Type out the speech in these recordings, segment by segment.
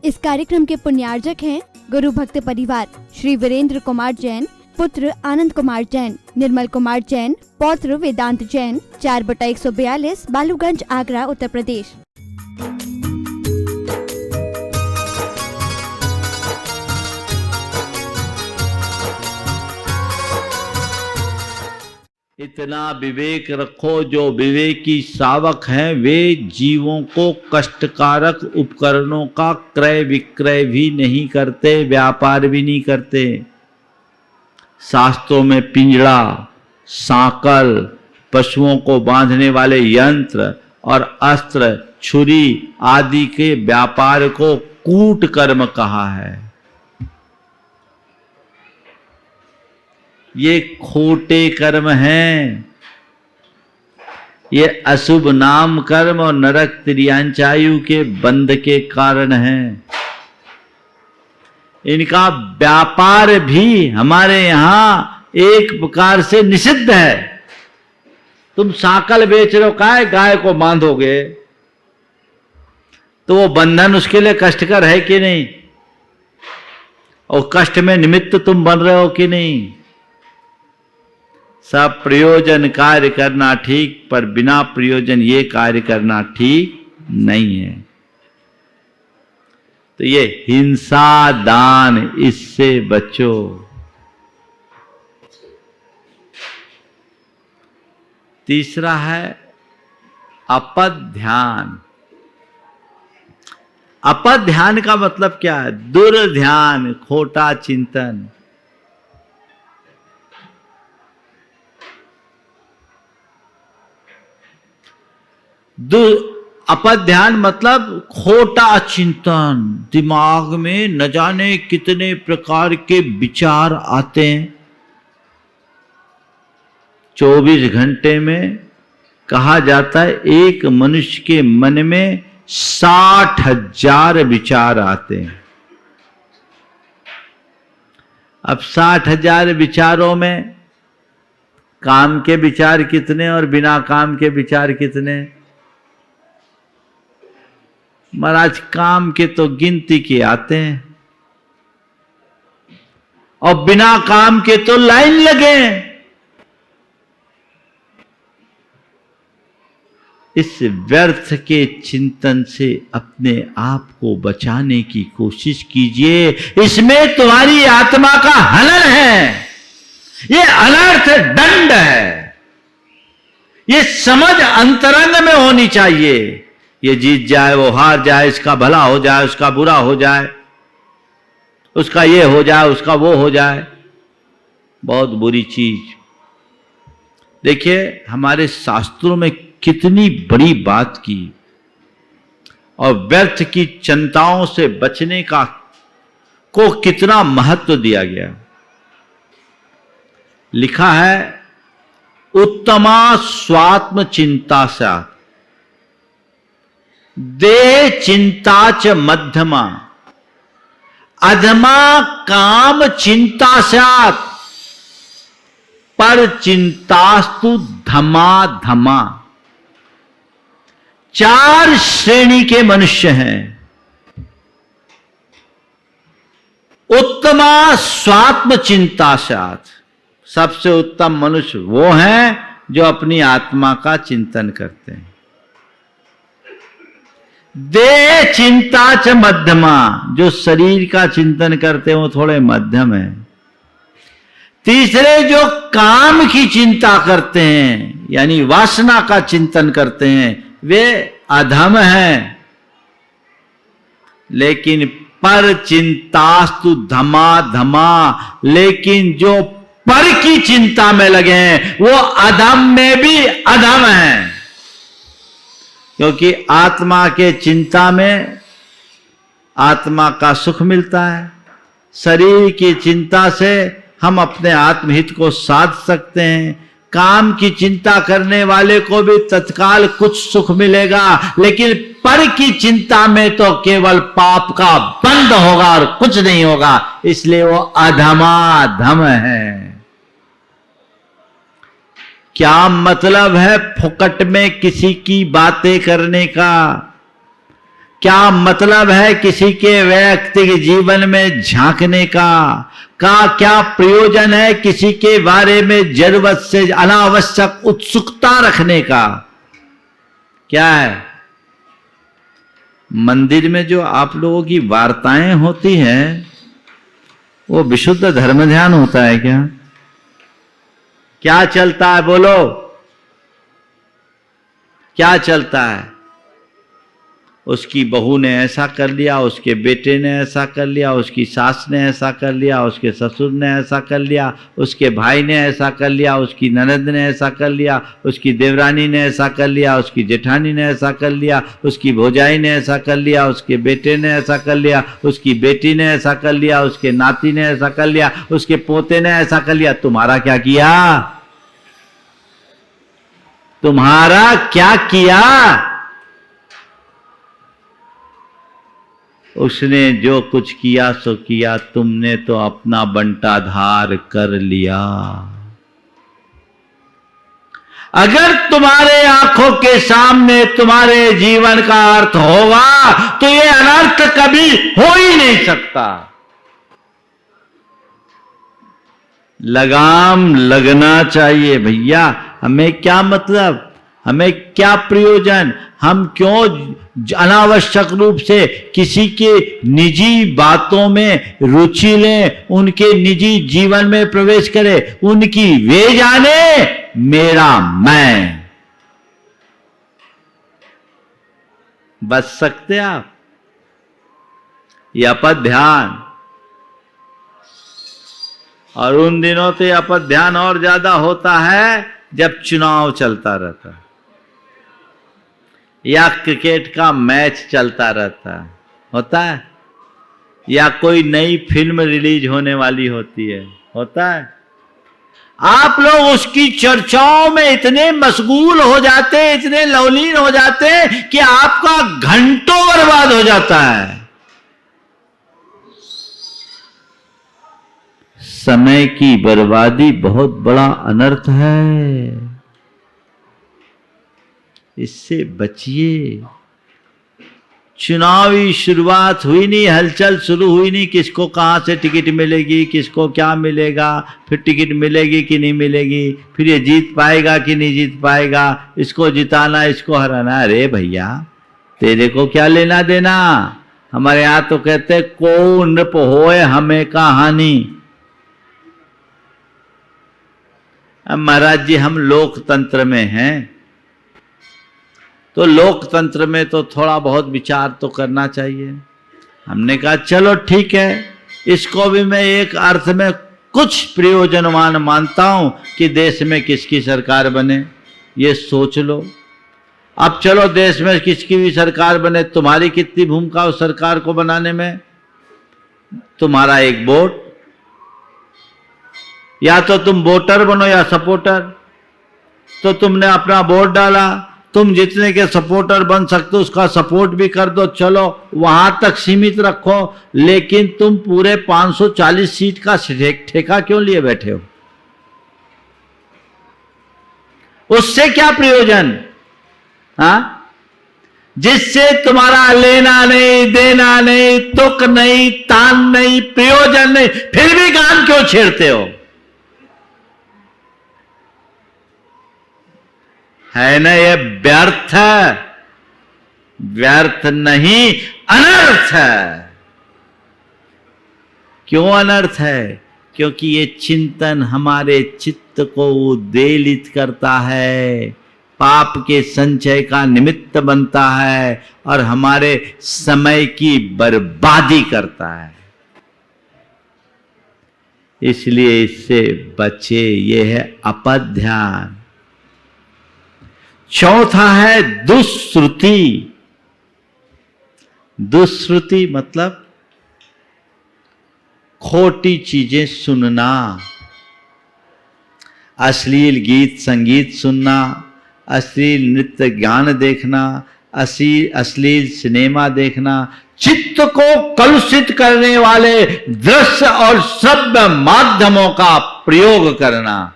इस कार्यक्रम के पुण्यार्जक हैं गुरु भक्त परिवार श्री वीरेंद्र कुमार जैन, पुत्र आनंद कुमार जैन, निर्मल कुमार जैन, पौत्र वेदांत जैन, 4/142 बालूगंज, आगरा, उत्तर प्रदेश। इतना विवेक रखो, जो विवेकी शावक हैं वे जीवों को कष्टकारक उपकरणों का क्रय विक्रय भी नहीं करते, व्यापार भी नहीं करते। शास्त्रों में पिंजड़ा, सांकल, पशुओं को बांधने वाले यंत्र और अस्त्र, छुरी आदि के व्यापार को कूट कर्म कहा है। ये खोटे कर्म हैं, ये अशुभ नाम कर्म और नरक तिर्यांचायु के बंध के कारण हैं। इनका व्यापार भी हमारे यहां एक प्रकार से निषिद्ध है। तुम साकल बेच रहे हो, गाय को बांधोगे तो वो बंधन उसके लिए कष्टकर है कि नहीं, और कष्ट में निमित्त तुम बन रहे हो कि नहीं। सब प्रयोजन कार्य करना ठीक, पर बिना प्रयोजन ये कार्य करना ठीक नहीं है। तो ये हिंसा दान, इससे बचो। तीसरा है अपध्यान। अपध्यान का मतलब क्या है? दुर्ध्यान, खोटा चिंतन। अपध्यान मतलब खोटा चिंतन। दिमाग में न जाने कितने प्रकार के विचार आते हैं। 24 घंटे में कहा जाता है एक मनुष्य के मन में 60,000 विचार आते हैं। अब 60,000 विचारों में काम के विचार कितने और बिना काम के विचार कितने? महाराज काम के तो गिनती के आते हैं, और बिना काम के तो लाइन लगे। इस व्यर्थ के चिंतन से अपने आप को बचाने की कोशिश कीजिए। इसमें तुम्हारी आत्मा का हनन है, ये अनर्थ दंड है। ये समझ अंतरंग में होनी चाहिए। ये जीत जाए, वो हार जाए, इसका भला हो जाए, उसका बुरा हो जाए, उसका ये हो जाए, उसका वो हो जाए, बहुत बुरी चीज। देखिए हमारे शास्त्रों में कितनी बड़ी बात की, और व्यर्थ की चिंताओं से बचने का को कितना महत्व दिया गया। लिखा है उत्तमा स्वात्म चिंता सा देह चिंता च मध्यमा, अधमा काम चिंता स्यात्, पर चिंतास्तु धमा धमा। 4 श्रेणी के मनुष्य हैं। उत्तमा स्वात्म चिंता स्यात्, सबसे उत्तम मनुष्य वो हैं जो अपनी आत्मा का चिंतन करते हैं। देह चिंता च मध्यमा, जो शरीर का चिंतन करते हैं वो थोड़े मध्यम है। तीसरे जो काम की चिंता करते हैं, यानी वासना का चिंतन करते हैं, वे अधम हैं। लेकिन पर चिंतास्तु धमा धमा, लेकिन जो पर की चिंता में लगे हैं वो अधम में भी अधम हैं। क्योंकि आत्मा के चिंता में आत्मा का सुख मिलता है। शरीर की चिंता से हम अपने आत्महित को साध सकते हैं। काम की चिंता करने वाले को भी तत्काल कुछ सुख मिलेगा, लेकिन पर की चिंता में तो केवल पाप का बंध होगा और कुछ नहीं होगा। इसलिए वो अधमाधम है। क्या मतलब है फुकट में किसी की बातें करने का? क्या मतलब है किसी के व्यक्तिगत जीवन में झांकने का क्या प्रयोजन है किसी के बारे में जरूरत से अनावश्यक उत्सुकता रखने का? क्या है? मंदिर में जो आप लोगों की वार्ताएं होती हैं वो विशुद्ध धर्म ध्यान होता है क्या? क्या चलता है बोलो, क्या चलता है? उसकी बहू ने ऐसा कर लिया, उसके बेटे ने ऐसा कर लिया, उसकी सास ने ऐसा कर लिया, उसके ससुर ने ऐसा कर लिया, उसके भाई ने ऐसा कर लिया, उसकी ननद ने ऐसा कर लिया, उसकी देवरानी ने ऐसा कर लिया, उसकी जेठानी ने ऐसा कर लिया, उसकी भौजाई ने ऐसा कर लिया, उसके बेटे ने ऐसा कर लिया, उसकी बेटी ने ऐसा कर लिया, उसके नाती ने ऐसा कर लिया, उसके पोते ने ऐसा कर लिया। तुम्हारा क्या किया? तुम्हारा क्या किया? उसने जो कुछ किया सो किया, तुमने तो अपना बंटाधार कर लिया। अगर तुम्हारे आंखों के सामने तुम्हारे जीवन का अर्थ होगा तो ये अनर्थ कभी हो ही नहीं सकता। लगाम लगना चाहिए भैया। हमें क्या मतलब, हमें क्या प्रयोजन, हम क्यों अनावश्यक रूप से किसी के निजी बातों में रुचि लें, उनके निजी जीवन में प्रवेश करें? उनकी वे जाने, मेरा मैं। बच सकते आप? ये अपद ध्यान, और उन दिनों तो अपद ध्यान और ज्यादा होता है जब चुनाव चलता रहता है या क्रिकेट का मैच चलता रहता है, होता है, या कोई नई फिल्म रिलीज होने वाली होती है, होता है। आप लोग उसकी चर्चाओं में इतने मशगूल हो जाते हैं, इतने लवलीन हो जाते हैं कि आपका घंटों बर्बाद हो जाता है। समय की बर्बादी बहुत बड़ा अनर्थ है, इससे बचिए। चुनावी शुरुआत हुई नहीं, हलचल शुरू हुई नहीं, किसको कहां से टिकट मिलेगी, किसको क्या मिलेगा, फिर टिकट मिलेगी कि नहीं मिलेगी, फिर ये जीत पाएगा कि नहीं जीत पाएगा, इसको जिताना, इसको हराना। अरे भैया तेरे को क्या लेना देना? हमारे यहां तो कहते को नृप होए हमें कहानी। अब महाराज जी हम लोकतंत्र में हैं, तो लोकतंत्र में तो थोड़ा बहुत विचार तो करना चाहिए। हमने कहा चलो ठीक है, इसको भी मैं एक अर्थ में कुछ प्रयोजनवान मानता हूं कि देश में किसकी सरकार बने, ये सोच लो। अब चलो देश में किसकी भी सरकार बने, तुम्हारी कितनी भूमिका उस सरकार को बनाने में? तुम्हारा एक वोट, या तो तुम वोटर बनो या सपोर्टर। तो तुमने अपना वोट डाला, तुम जितने के सपोर्टर बन सकते हो उसका सपोर्ट भी कर दो, चलो वहां तक सीमित रखो, लेकिन तुम पूरे 540 सीट का ठेका क्यों लिए बैठे हो? उससे क्या प्रयोजन? हाँ, जिससे तुम्हारा लेना नहीं, देना नहीं, तुक नहीं, तान नहीं, प्रयोजन नहीं, फिर भी गान क्यों छेड़ते हो? है ना, ये व्यर्थ है, व्यर्थ नहीं अनर्थ है। क्यों अनर्थ है? क्योंकि ये चिंतन हमारे चित्त को उद्वेलित करता है, पाप के संचय का निमित्त बनता है और हमारे समय की बर्बादी करता है। इसलिए इससे बचे, ये है अपद ध्यान। चौथा है दुष्श्रुति। दुष्श्रुति मतलब खोटी चीजें सुनना, अश्लील गीत संगीत सुनना, अश्लील नृत्य गान देखना, अश्लील सिनेमा देखना, चित्त को कलुषित करने वाले दृश्य और श्रव्य माध्यमों का प्रयोग करना,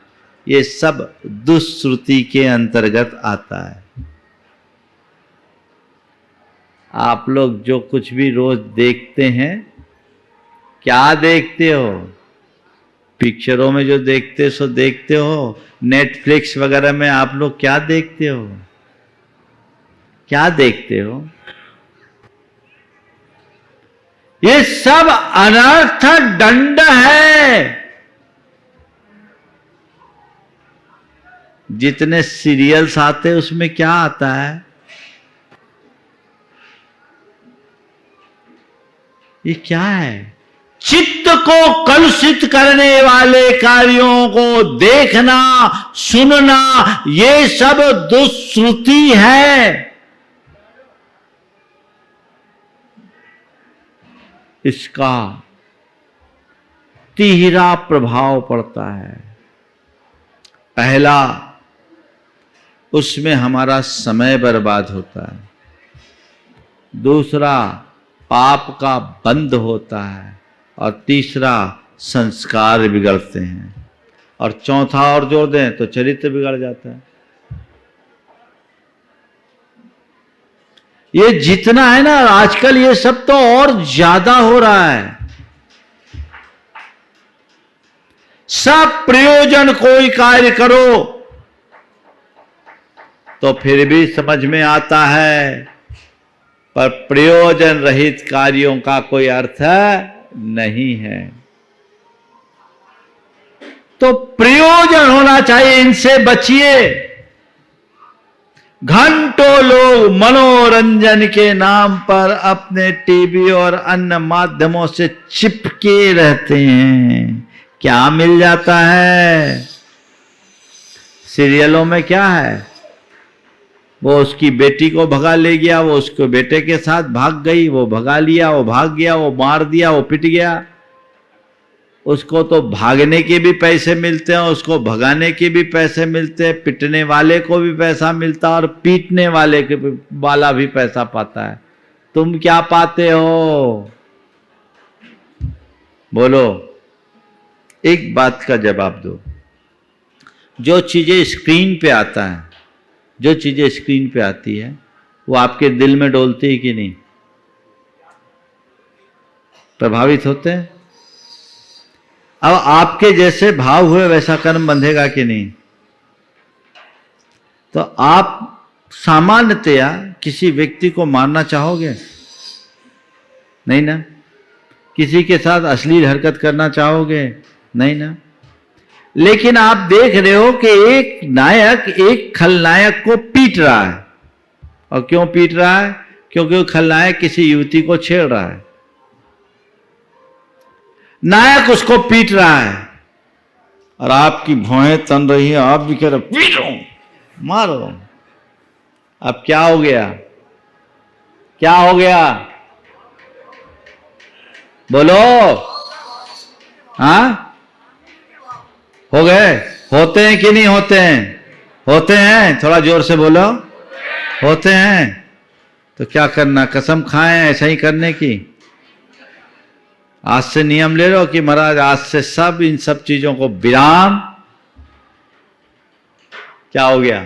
ये सब दुष्श्रुति के अंतर्गत आता है। आप लोग जो कुछ भी रोज देखते हैं, क्या देखते हो? पिक्चरों में जो देखते सो देखते हो, नेटफ्लिक्स वगैरह में आप लोग क्या देखते हो? क्या देखते हो? ये सब अनर्थ दंड है। जितने सीरियल्स आते हैं उसमें क्या आता है? ये क्या है? चित्त को कलुषित करने वाले कार्यों को देखना, सुनना, ये सब दुष्श्रुति है। इसका तिहरा प्रभाव पड़ता है। पहला, उसमें हमारा समय बर्बाद होता है। दूसरा, पाप का बंध होता है। और तीसरा, संस्कार बिगड़ते हैं। और चौथा और जोड़ दें तो चरित्र बिगड़ जाता है। ये जितना है ना आजकल, ये सब तो और ज्यादा हो रहा है। सब प्रयोजन कोई कार्य करो तो फिर भी समझ में आता है, पर प्रयोजन रहित कार्यों का कोई अर्थ नहीं है। तो प्रयोजन होना चाहिए, इनसे बचिए। घंटों लोग मनोरंजन के नाम पर अपने टीवी और अन्य माध्यमों से चिपके रहते हैं। क्या मिल जाता है? सीरियलों में क्या है? वो उसकी बेटी को भगा ले गया, वो उसके बेटे के साथ भाग गई, वो भगा लिया, वो भाग गया, वो मार दिया, वो पिट गया। उसको तो भागने के भी पैसे मिलते हैं, उसको भगाने के भी पैसे मिलते हैं, पिटने वाले को भी पैसा मिलता है और पीटने वाला भी पैसा पाता है। तुम क्या पाते हो? बोलो, एक बात का जवाब दो। जो चीजें स्क्रीन पे आता है, जो चीजें स्क्रीन पे आती है, वो आपके दिल में डोलती है कि नहीं? प्रभावित होते हैं? अब आपके जैसे भाव हुए वैसा कर्म बंधेगा कि नहीं? तो आप सामान्यतया किसी व्यक्ति को मारना चाहोगे? नहीं ना। किसी के साथ अश्लील हरकत करना चाहोगे? नहीं ना। लेकिन आप देख रहे हो कि एक नायक एक खलनायक को पीट रहा है। और क्यों पीट रहा है? क्योंकि वो खलनायक किसी युवती को छेड़ रहा है। नायक उसको पीट रहा है और आपकी भौहें तन रही है, आप भी कह रहे पीटो, मारो। अब क्या हो गया? क्या हो गया? बोलो। हाँ, हो गए? होते हैं कि नहीं होते हैं? होते हैं। थोड़ा जोर से बोलो। होते हैं। तो क्या करना? कसम खाएं ऐसा ही करने की। आज से नियम ले लो कि महाराज आज से सब इन सब चीजों को विराम। क्या हो गया?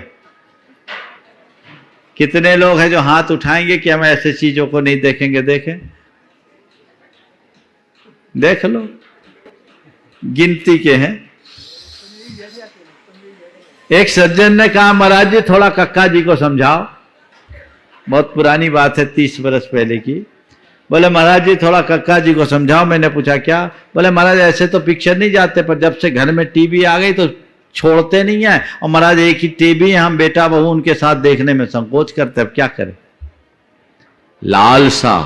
कितने लोग हैं जो हाथ उठाएंगे कि हम ऐसे चीजों को नहीं देखेंगे? देखें, देख लो, गिनती के हैं। एक सज्जन ने कहा, महाराज जी थोड़ा कक्का जी को समझाओ। बहुत पुरानी बात है, 30 बरस पहले की। बोले महाराज जी थोड़ा कक्का जी को समझाओ। मैंने पूछा क्या? बोले महाराज ऐसे तो पिक्चर नहीं जाते, पर जब से घर में टीवी आ गई तो छोड़ते नहीं है। और महाराज एक ही टीवी है, हम बेटा बहू उनके साथ देखने में संकोच करते। अब क्या करें? लालसा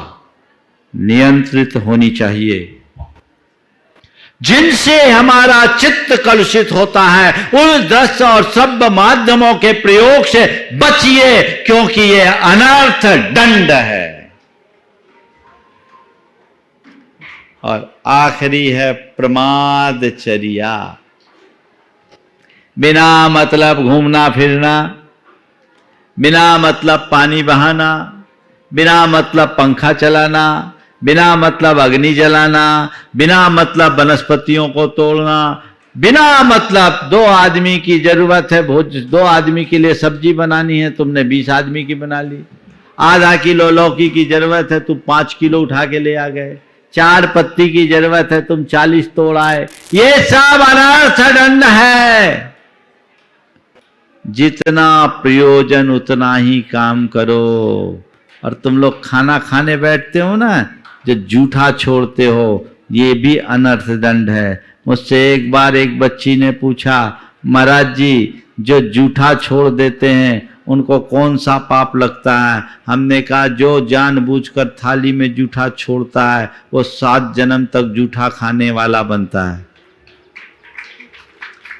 नियंत्रित होनी चाहिए। जिनसे हमारा चित्त कलुषित होता है, उन दृश्य और सब माध्यमों के प्रयोग से बचिए, क्योंकि यह अनर्थ दंड है। और आखिरी है प्रमादचर्या। बिना मतलब घूमना फिरना, बिना मतलब पानी बहाना, बिना मतलब पंखा चलाना, बिना मतलब अग्नि जलाना, बिना मतलब वनस्पतियों को तोड़ना, बिना मतलब 2 आदमी की जरूरत है, 2 आदमी के लिए सब्जी बनानी है, तुमने 20 आदमी की बना ली। आधा किलो लौकी की जरूरत है, तुम 5 किलो उठा के ले आ गए। 4 पत्ती की जरूरत है, तुम 40 तोड़ आए। ये सब अनर्थ दंड है। जितना प्रयोजन उतना ही काम करो। और तुम लोग खाना खाने बैठते हो ना, जो जूठा छोड़ते हो, ये भी अनर्थ दंड है। मुझसे एक बार एक बच्ची ने पूछा, महाराज जी जो जूठा छोड़ देते हैं उनको कौन सा पाप लगता है? हमने कहा जो जानबूझकर थाली में जूठा छोड़ता है वो 7 जन्म तक जूठा खाने वाला बनता है।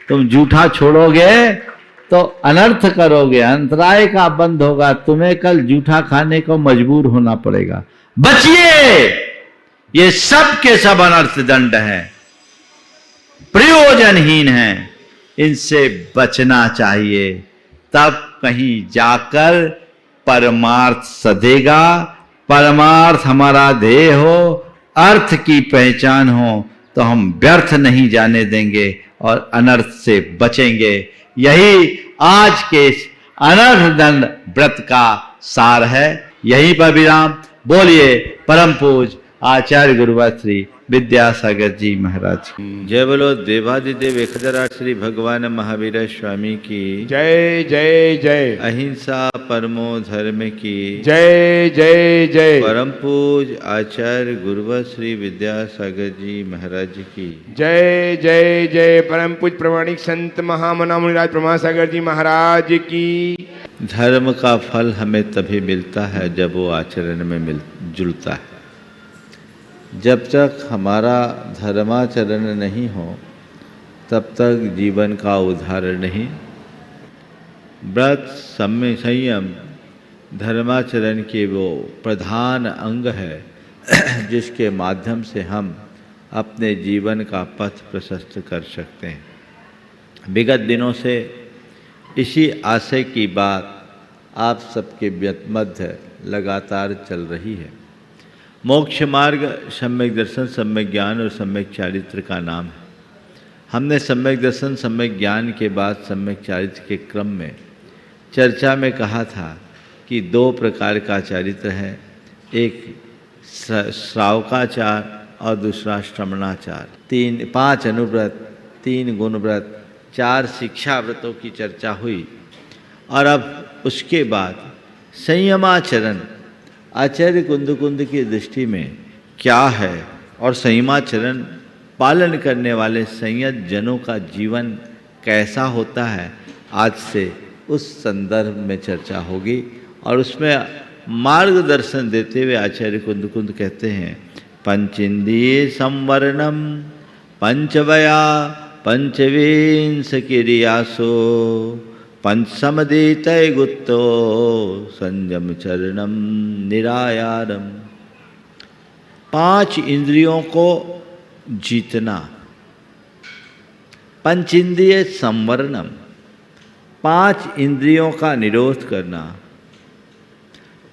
तुम जूठा छोड़ोगे तो अनर्थ करोगे, अंतराय का बंद होगा, तुम्हें कल जूठा खाने को मजबूर होना पड़ेगा। बचिए, ये सब के सब अनर्थ दंड है, प्रयोजनहीन है, इनसे बचना चाहिए। तब कहीं जाकर परमार्थ सधेगा, परमार्थ हमारा ध्येय हो, अर्थ की पहचान हो, तो हम व्यर्थ नहीं जाने देंगे और अनर्थ से बचेंगे। यही आज के अनर्थ दंड व्रत का सार है। यहीं पर विराम। बोलिए परम पूज आचार्य गुरुवर श्री विद्यासागर जी महाराज की जय। बोलो देवादिदेव 1008 श्री भगवान महावीर स्वामी की जय जय जय। अहिंसा परमो धर्म की जय जय जय। परम पूज आचार्य गुरुवर श्री विद्यासागर जी महाराज की जय जय जय। परम पूज प्रमाणिक संत महामना मुनिराज प्रमासागर जी महाराज की। धर्म का फल हमें तभी मिलता है जब वो आचरण में जुड़ता है। जब तक हमारा धर्माचरण नहीं हो तब तक जीवन का उद्धार नहीं। व्रत, सम्य, संयम धर्माचरण के वो प्रधान अंग है जिसके माध्यम से हम अपने जीवन का पथ प्रशस्त कर सकते हैं। विगत दिनों से इसी आशय की बात आप सबके मध्य लगातार चल रही है। मोक्ष मार्ग सम्यक दर्शन, सम्यक ज्ञान और सम्यक चारित्र का नाम है। हमने सम्यक दर्शन, सम्यक ज्ञान के बाद सम्यक चारित्र के क्रम में चर्चा में कहा था कि 2 प्रकार का चारित्र है, एक श्रावकाचार और दूसरा श्रमणाचार। 5 अनुव्रत, 3 गुणव्रत, 4 शिक्षा व्रतों की चर्चा हुई। और अब उसके बाद संयमाचरण आचार्य कुंद की दृष्टि में क्या है और संयमाचरण पालन करने वाले संयत जनों का जीवन कैसा होता है, आज से उस संदर्भ में चर्चा होगी। और उसमें मार्गदर्शन देते हुए आचार्य कुंद कहते हैं, पंचेन्द्रिय संवरणम पंचवया पंचविंश क्रियासो पंचसमदेतय गुत्तो संयम चरणम निरायारम। 5 इंद्रियों को जीतना, पंचेन्द्रिय संवरणम 5 इंद्रियों का निरोध करना,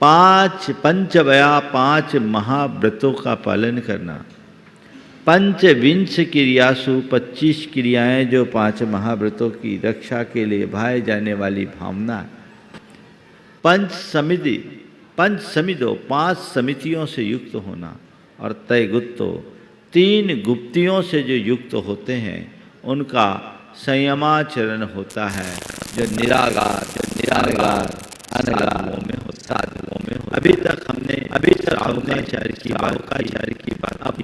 5 पंचवया 5 महाव्रतों का पालन करना, पंचविंश क्रियासु 25 क्रियाएं जो 5 महाव्रतों की रक्षा के लिए भाए जाने वाली भावना, पंच समिदो 5 समितियों से युक्त होना, और तय गुप्तो 3 गुप्तियों से जो युक्त होते हैं उनका संयमाचरण होता है, जो निरागार साधुओं में होता है। अभी तक हमने श्रावकाचार्य की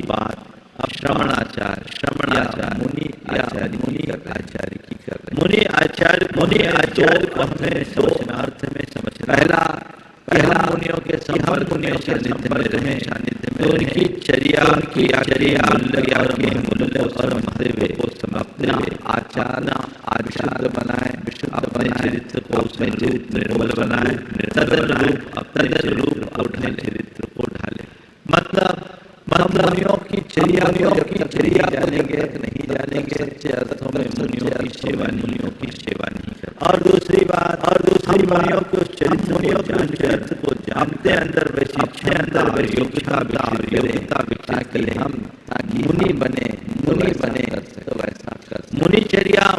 बात अब श्रमणाचार मुनि आचार्य की कर रहे। मुनि आचार्य को हमने 2 अर्थ में समझना। पहला मुनियों के संपर्क में तो उनकी चर्या मूल्य और अपना आचार बनाए, अपने चरित्र को उसमें निर्मल बनाए, तदनुरूप अपने चरित्र को ढाले। मतलब मुनियों की चर्या जानेंगे नहीं जानेंगे, सच्चे अर्थों में मुनियों की सेवा नहीं कर। और दूसरी बात मुनियों के चरित्र को जानते अंदर योग्यता ताकि हम मुनि बने तो वैसा कर।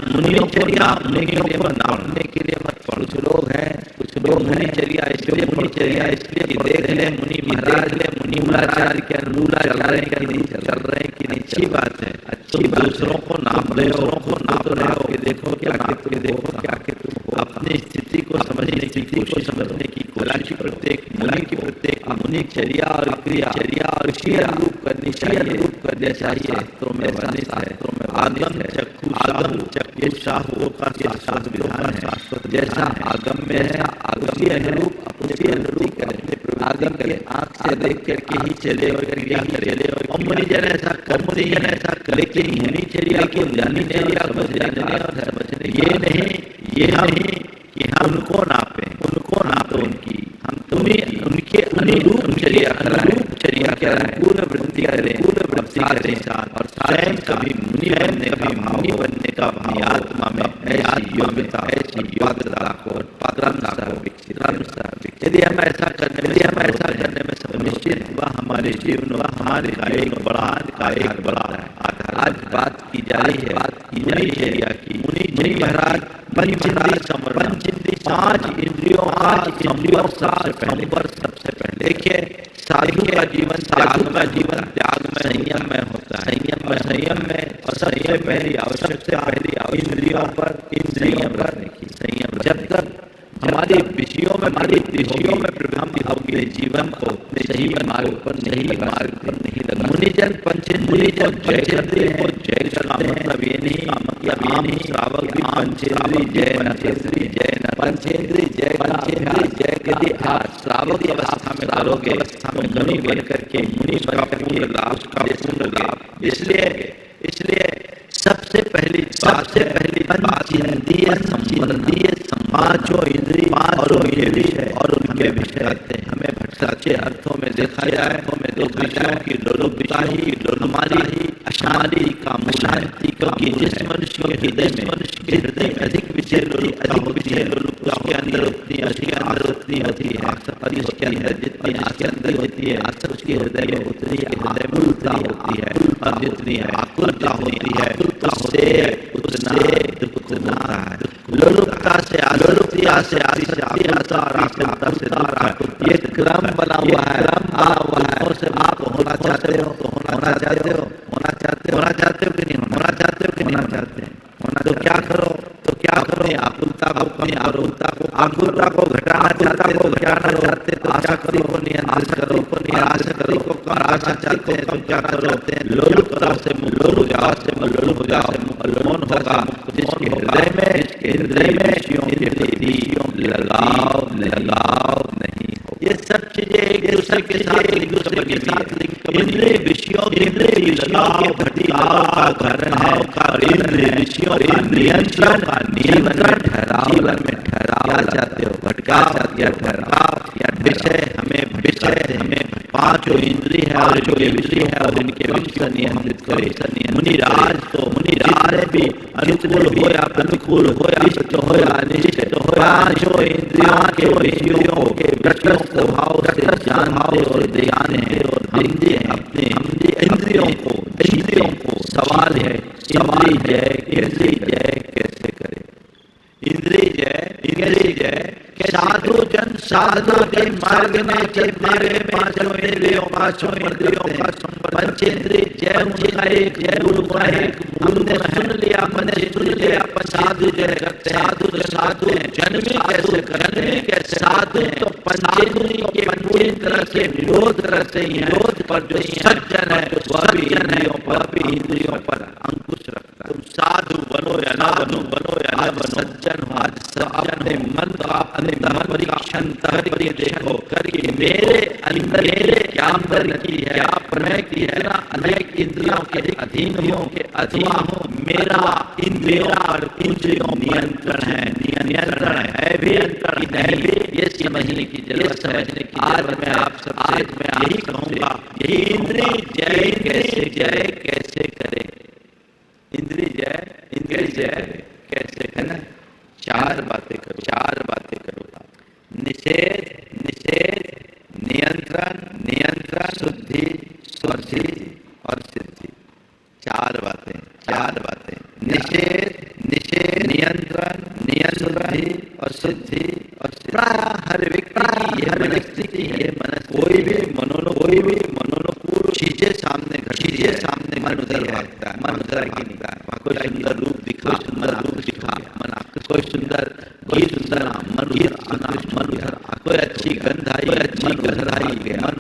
मुनियों को नापने के लिए मत पढ़ो। कुछ लोग जो मुनिचर्या इसलिए देख ले मुनि महाराज मुनि मूलाचार्य के अनुरूप चल रहे हैं कि नहीं। अच्छी बात है, अच्छी दूसरों को नाप रहे हो कि देखो क्या कि तुम अपनी स्थिति को समझने की कोशिश प्रत्येक मुनिचर्या और क्रिया और अनुरूप करनी चाहिए। शास्त्रों में आगम चक्षु शास्त्रों का शास्त्र विधान है। जैसा आगम में है उसी अनुरूप आगम के आंख से देख करके ही चले और मुनिजन ऐसा करते हैं। लेकिन मुनिचर्या को समझने ये नहीं कि हम उनको नापे उनकी हम तुम्हें उनके अनुरूप चर्या करें पूर्ण वृद्धि करें और स्वयं कभी मुनि बनने का भाव आत्मा में ऐसी योग्यता को विकसित। यदि हम ऐसा करने में सब निश्चित हुआ हमारे जीवन हमारे का एक बड़ा आधार। आज बात की जा रही है मुनि महाराज पांच इंद्रियों सबसे पहले देखिए साधु का जीवन त्याग में संयम में होता है। संयम में और सबसे पहली आवश्यकता इंद्रियों पर रखने की संयम। जब तक हमारे विषयों में प्रवृत्ति होगी जीवन को सही मार्ग पर नहीं लगा। मुनिजन पंचेंद्रिय को जय का मतलब ये नहीं आम श्रावक भी पंचेंद्रिय जय यदि आप श्रावक अवस्था में करोगे मुनि बन करके मुनि का पूर्ण लाभ। इसलिए सबसे पहली पंचेंद्रिय संबंधी पांचों इंद्रिय और उनके विषय हमें सच्चे अर्थों में देखा जाए तो विषयों की लोलुपता ही हमारी अशांति का शांति क्योंकि जिस मनुष्य के हृदय में अधिक विषय लोलुपता उसके अंदर उतनी होती है उसके अंदर जितनी आसक्ति होती है उसके हृदय में उतनी आकुलता होती है और जितनी आकुलता होती है उससे उतना दुख होता है। लोलुपता से आकुलता से ये क्रम बना हुआ है। आप होना चाहते हो कि नहीं होना चाहते तो क्या करो आकुलता को घटाना चाहते तो आशा करो को नियंत्रित करो आशा को कम आशा चाहते हैं तो क्या करते हैं लोलुपता से मुक्त हो जाओ मौन होगा जिसके हृदय में लगाव नहीं हो। ये सब चीजें एक दूसरे के साथ इंद्रिय विषयों के भटकाव का कारण है और इंद्रिय विषयों का नियंत्रण ठहराव क्या चाहते हो भटकाव या ठहराव या विषय हमें पांचों इंद्रिय है और जो विषय है और इनके विषय नियंत्रित करे। मुनिराज भी अनुकूल हो या प्रतिकूल हो या इष्ट हो या अनिष्ट हो पांचों इंद्रियों के विषयों के स्वभाव से जानते और देखते और अपने इंद्रियों को सवाल है इंद्रिय जय कैसे करे। इंद्रिय जय साधु के मार्ग में चलते हुए पांचों इंद्रियों का पंचेंद्रिय जय उनका एक हमने सुन लिया साधु जय करते साधु जन्मी कैसे साधु तो पंचेंद्रिय के पूरी तरह से विरोध पर जो सज्जन है वह भी इंद्रियों पर अंकुश रखता है। तुम साधु बनो या ना बनो सज्जन हो। अपने मन का परीक्षण करके देखो करके मेरे अंदर क्या अंदर है प्रमेय की है ना अनेक इंद्रियों के अधीन हो मेरा इंद्रियों नियंत्रण है भी ये समझने की जरूरत है। आज मैं आप सबसे यही कहूँगा यही इंद्रिय जय कैसे करे। इंद्रिय जय कैसे करे। चार बातें करो निषेध नियंत्रण शुद्धि और सिद्धि। चार बातें निषेध नियंत्रण शुद्धि और सिद्धि। हर व्यक्ति की ये मन कोई भी मनोनुकूल चीजें सामने मन उधर भागता है, मन उधर भागता है। कोई सुंदर रूप दिखा, मन आकृष्ट, कोई सुंदर गीत सुना, मन उधर, कोई अच्छी गंध आई, मन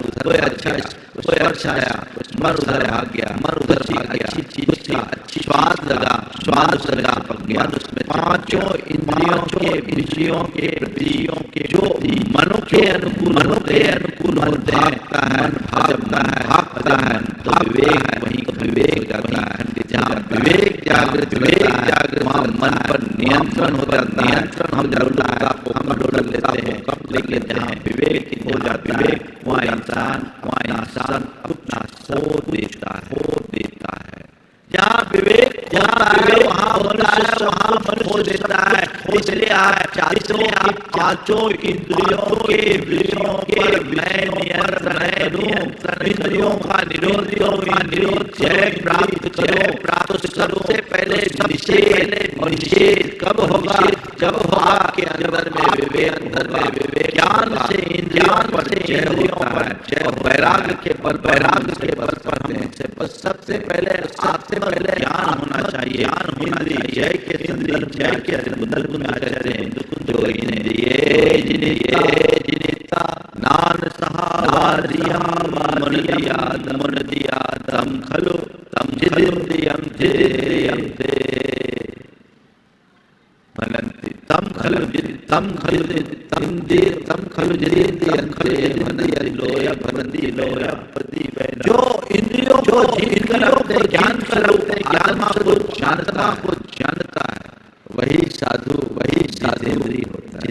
उधर, कोई अच्छा स्पर्श आया, मन उधर भाग गया, अच्छी चीज का अच्छी स्वाद लगा, मन उसमें पांचों इंद्रियों के विषयों के वृत्तियों के जो मनो के अनुकूल होते हैं, भागता है, तो विवेक जाता है। जहाँ विवेक जागृत वहाँ मन पर नियंत्रण हो जाता है, हम जरूरता को हम ढूंढ लेते हैं, लेकिन जहाँ विवेक हो जाता है वहाँ इंसान अपना खो देता है। जहाँ विवेक वहाँ होता है, वहाँ मन खो देता है। इसलिए आप पांचों इंद्रियों के विषयों के मैं नियंत्रण दूं, इंद्रियों का निरोध जय प्राप्त करो। सबसे पहले निषेध कब होगा? जब आपके अंदर में विवेक ज्ञान से इंद्रियों पर जय होता है, और वैराग्य के बल पर सबसे पहले ज्ञान होना चाहिए। जय के संदर्भ में आ जाते हैं जो इंद्रिये जिनिता नान सहारिया मन दिया तम खलु जिदियम मनंति तम खलु लोया जो इंद्रियों को ज्ञान आत्मा को जानता है वही साधु जितेंद्रिय होता है।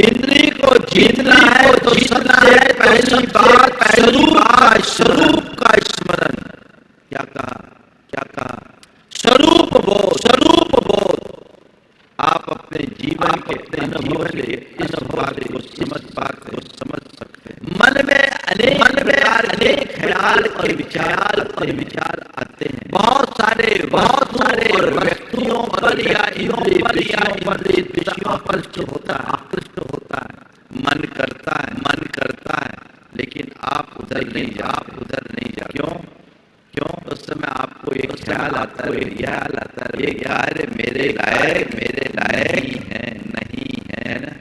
इंद्रिय को जीतना है तो सबसे पहली बात स्वरूप का स्मरण। क्या कहा? स्वरूप बोध। आप अपने जीवन के अनुभव से इस बात को समझ सकते हैं। मन में अनेक ख्याल और विचार आते हैं। बहुत सारे व्यक्तियों पर या इंद्रियों पर आकृष्ट होता है, मन करता है, लेकिन आप उधर नहीं जा। क्यों? उस समय आपको एक ख्याल आता है, ये कार्य मेरे लायक नहीं है ना?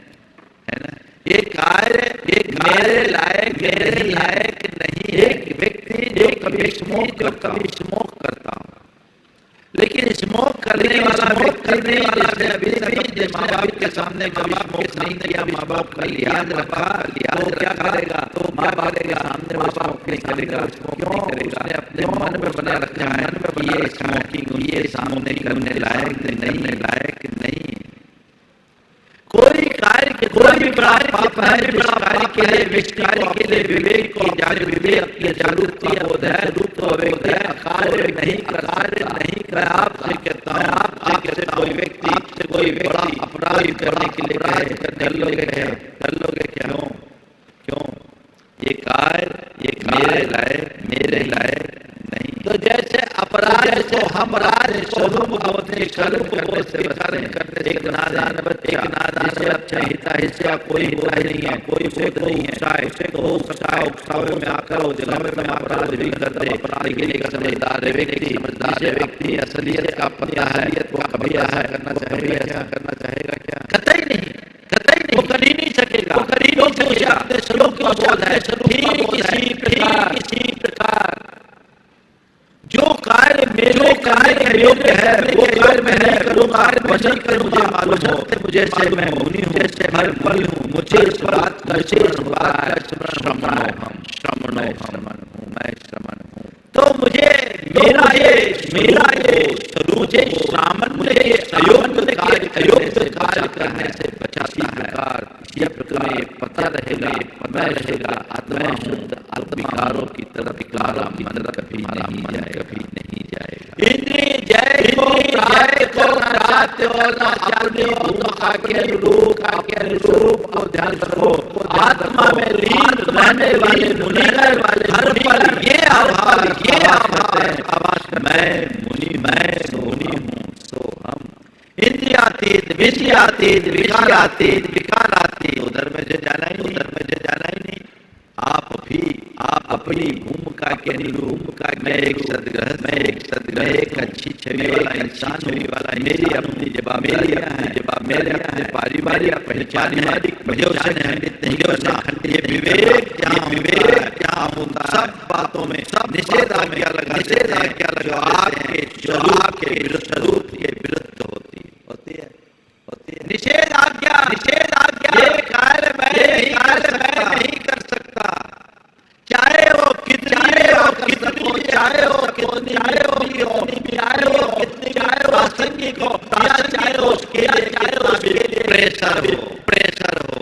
ये कार्य मेरे लायक नहीं। एक व्यक्ति जो कभी स्मोक करता हूँ, लेकिन स्मोक करने वाला व्यक्ति अभी माँ बाप के सामने कभी स्मोक नहीं किया, माँ बाप का याद रखा, तो क्या करेगा? तो माँ बाप के सामने वो स्मोक नहीं करेगा। क्यों? उसने अपने मन में बना रखा है ये स्मोकिंग ये सामने करने लायक नहीं। कोई भी बड़ा पाप है, कार्य के लिए विवेक की जागृत नहीं कर। आपसे कहता हूँ, आपसे कोई बड़ा अपराध करने के लिए कर लोगे क्या? क्यों? ये कार्य मेरे लायक नहीं। तो जैसे अपराध को हम स्वरूप करने से एक नादान बच्चा हिस्सा कोई बुराई नहीं है, कोई उकसावे में आकर अपराध भी कर दे। समझदार व्यक्ति असलियत का पता है, वो कभी ऐसा करना चाहेगा क्या? कतई नहीं। वो कर ही नहीं सकेगा। अपने स्वरूप को किसी प्रकार जो कार्य मेरे कार्य योग्य है वो कार्य मैं नहीं करूँगा। वचन कर मुझे मालूम हो मुझे से मैं मुनि हूँ, हर पल हूँ, मुझे इस बात का श्रमण हूँ। तो मुझे मेरा ये मुझे सामान्य अयोग्य कार्य करने से बचाता है। यह प्रकार पता रहेगा आत्मा शुद्ध विकारों की तरफ कभी नहीं जाएगा। इंद्रिय जय को चाहते हो ना अपने भूमिका के अनुरूप को ध्यान रखो। आत्मा में लीन रहने वाले मुनि हर पल ये आवाज मैं मुनि हूँ। सो हम इंद्रियातीत विषयातीत विकारातीत उधर में से जाना ही नहीं। आप भी आप अपनी भूमिका के अनुरूप मैं एक सदगृहस्थ, मैं एक अच्छी छवि वाला इंसान हूँ। मेरी अपनी जवाबदारियां हैं, मेरे अपने पारिवारिक पहचान है, मुझे उसे खंडित नहीं करना। ये विवेक जहाँ होता है, सब बातों में सब निषेधाज्ञा लगा आपके स्वरूप के विरुद्ध होती है। निषेधाज्ञा ये कार्य मैं नहीं कर सकता, चाहे वो कितनी प्रासंगिक हो, चाहे उसके प्रेशर हो।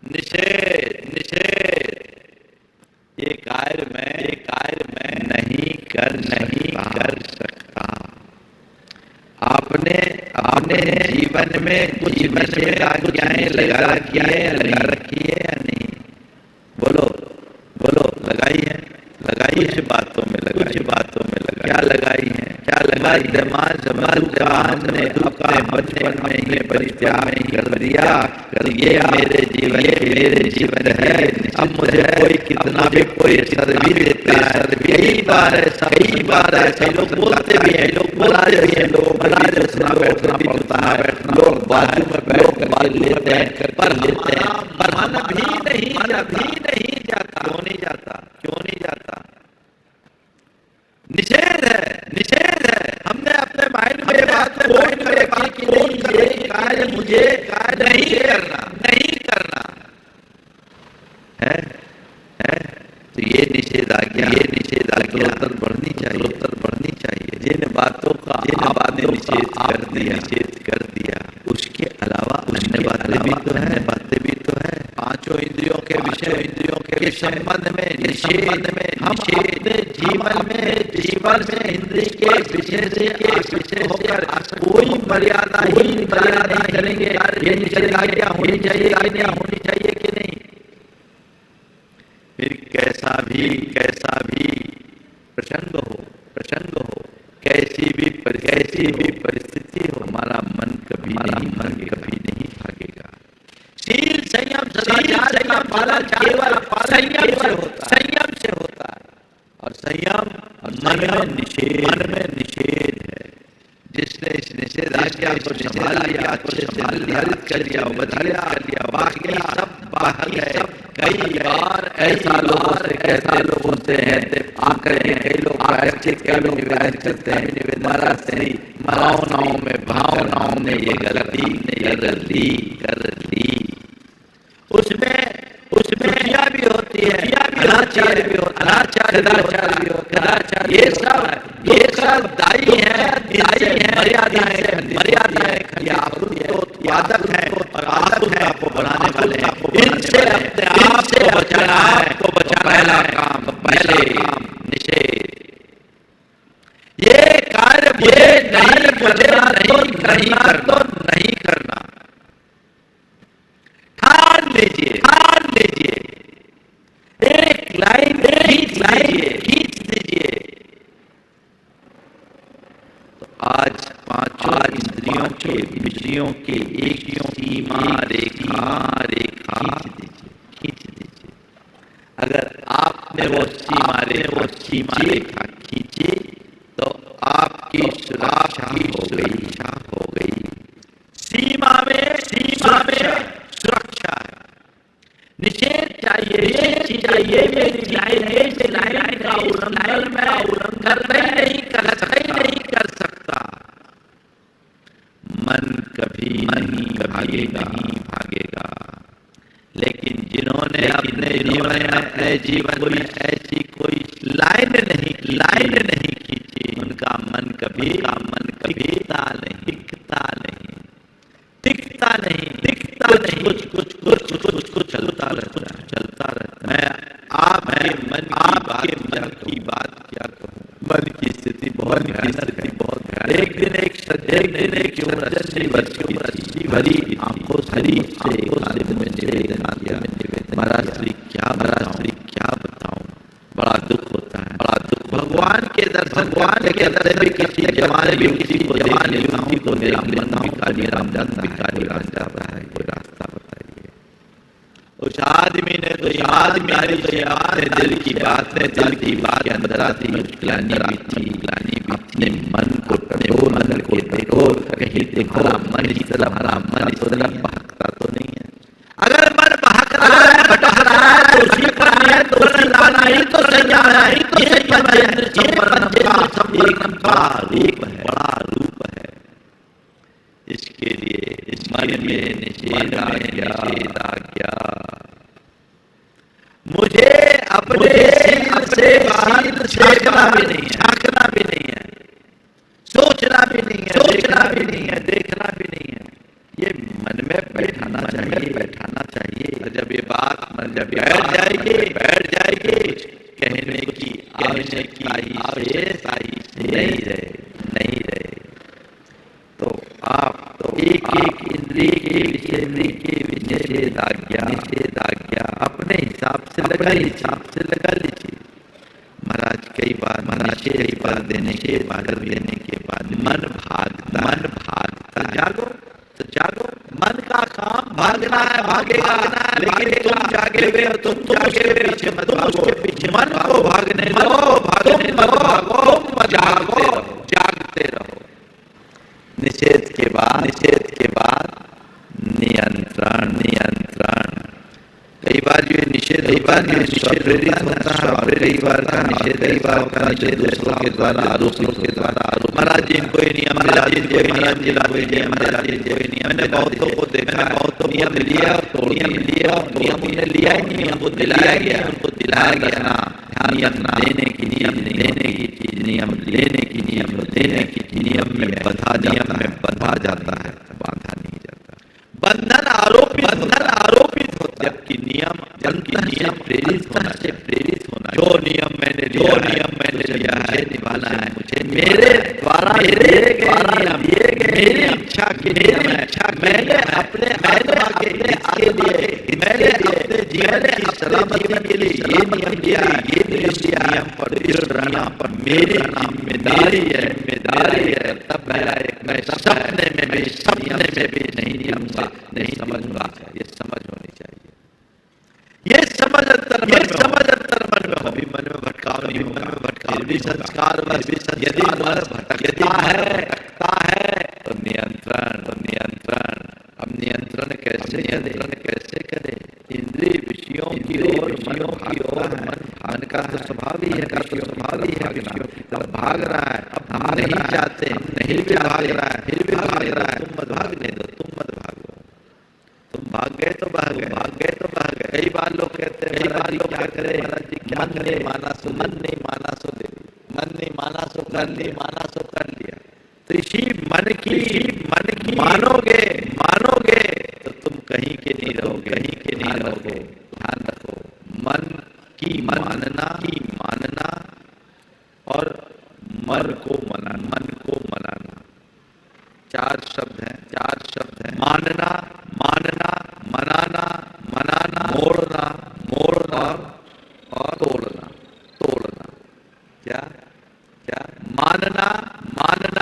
निषेध ये कार्य मैं नहीं कर सकता। आपने जीवन में कुछ निषेधाज्ञाएं लगा रखी है या नहीं? बोलो लगाई है कुछ बातों में लगा, क्या लगाई है? दिमाग का हमने अपने बचपन में ही परित्याग कर दिया। ये मेरे जीवन है। अब मुझे कोई कितना भी कोई सद भी देता है। कई बार ऐसे लोग बोलते भी हैं, लोग बैठना पड़ता है, लोग बाजू में बैठ कर लेते हैं, पर मन भी नहीं जाता। क्यों नहीं जाता? निषेध है। हमने अपने माइंड में बात खोल कर रखी कि नहीं, ये कार्य मुझे नहीं करना है। तो ये निषेधाज्ञा बढ़नी चाहिए। जिन बातों का आपने निषेध कर दिया, उसके अलावा अन्य बातें भी तो है। पांचों इंद्रियों के संबंध में निषेध हम अपने जीवन में इंद्रिय के विषय होकर कोई मर्यादा नहीं करेंगे। ये निषेधाज्ञा होनी चाहिए कि नहीं? फिर कैसा भी प्रसंग हो, कैसी भी परिस्थिति हो, हमारा मन कभी नहीं भागेगा। शील संयम सदाचार का पालन केवल संयम से होता है। और संयम मन में निषेध है। जिसने इस निषेधाज्ञा को संभाल लिया, निर्धारित कर लिया, बदल लिया, बाकी सब बाकी है। कई बार ऐसा लोग होते हैं आकर के कई लोग प्रायश्चित करते हैं। हमारा सही भावनाओं में ये गलती कर ली। उसमें क्रिया भी होती है, अनाचार भी होता है। ये सब दायी है। मर्यादाएं उत्पादक है और आपको बनाने वाले हैं। इनसे अपने आप को बचाना है। पहला काम निषेध। ये कार्य मुझे नहीं करना। ठान लीजिए, एक लाइन खींच दीजिए। तो आज पांचों इंद्रियों के विषयों के एक सीमा रेखा खींच दीजिए। अगर आपने वो सीमा रेखा खींची तो आपकी सुरक्षा हो गई। सीमा में सुरक्षा है। निषेध चाहिए। मेरी लाइन का उल्लंघन नहीं कर सकता। मन कभी नहीं भागेगा। लेकिन जिन्होंने अपने जीवन में ऐसी कोई लाइन नहीं खींची, उनका मन कभी दिखता नहीं। कुछ चलता रहता है। मैं आपके मन की बात क्या कहूँ। मन की स्थिति बहुत भयानक। एक दिन एक सज्जन भरी आंखों से निवेदन किया, महाराज श्री क्या बताऊं, बड़ा दुख होता है। भगवान के दर्शन करते भी किसी जवान युवती को मेरा मन भिखारी राम जाता है। कोई रास्ता बताइए। 3 दिन 1 सज्जन ने भरी आंखों से निवेदन किया, महाराज श्री क्या बताऊं, बड़ा दुख होता है। भगवान के दर्शन करते किसी जवान युवती को मेरा मन भिखारी राम जाता है। कोई रास्ता बताइए। 3 उस आदमी ने तो ईमानदारी से अपने दिल की बात के अंदर आती मुश्किलानी भी थी। अपने मन को टटोल करके देखो, कहीं देखो मन इस तरफ भागता तो नहीं है। अगर मन भाग रहा है, भटक रहा है, तो उसी पर है, तो उसी पर नहीं तो संयम है, ये संयम का रूप है, बड़ा रूप है। इसके लिए इस मन में निषेध आ गया। मुझे अपने से बाहर झांकना भी नहीं है, सोचना भी नहीं है, देखना भी नहीं है। ये मन में बैठाना चाहिए। जब ये बात मन जब बैठ जाएगी, कहने की आवश्यकता नहीं रहे। तो आप तो एक इंद्रिय के निषेध आज्ञा अपने हिसाब से लगा लीजिए। महाराज कई बार देने के बाद मन भागता तो जागो। मन का काम भागना है, भागेगा, लेकिन तुम जागे हुए हो, तुम उसके पीछे मत भागो। मन को भागने दो, जागते रहो। निषेध के बाद नियंत्रण। कई बार ये निषेध प्रेरित होता है, और कई बार का निषेध दूसरों के द्वारा आरोप। महाराज जी इनको नियम दिला दीजिए। मैंने बहुतों को देखा, बहुतों नियम लिया, नियम लिया ही नहीं, उनको दिलाया गया, ध्यान रखना, देने की नियम में बंधा जाता है, बांधा नहीं जाता। बंधन आरोपित होता है, जबकि नियम प्रेरित होना। जो नियम मैंने लिया है, निभाना है मुझे। मेरे द्वारा मेरी इच्छा के नियम है। मैंने अपने आत्मा के मैंने अपने जीवन की सलामती के लिए ये नियम लिया है। नियम पर दृढ़ रहना पर मेरी जिम्मेदारी है। तब मैं सपने में भी नहीं समझूंगा। ये समझ होनी चाहिए। ये समझ अंतर मन में हो। मन में भटकाव नहीं होगा। भी संस्कार यदि मन भटकता है तो नियंत्रण। अब नियंत्रण कैसे करें? इंद्रिय विषयों की ओर मन का तो स्वभाव ही है। अब भाग रहा है, अब हम नहीं चाहते, नहीं भी भाग रहा है, फिर भी भाग रहा है। तुम मत भागने दो, तुम मत भागो। तुम भाग गए तो भाग गए। कई बार लोग कहते हैं क्या करे, मन नहीं माना सो देवी, मन नहीं माना सो कर लिया। तो इसी मन की मानोगे तो तुम कहीं के नहीं रहोगे। ध्यान रखो, मन की मानना और मन को मनाना। चार शब्द हैं। मानना, मनाना, मोड़ना और तोड़ना। क्या? मानना, मनाना,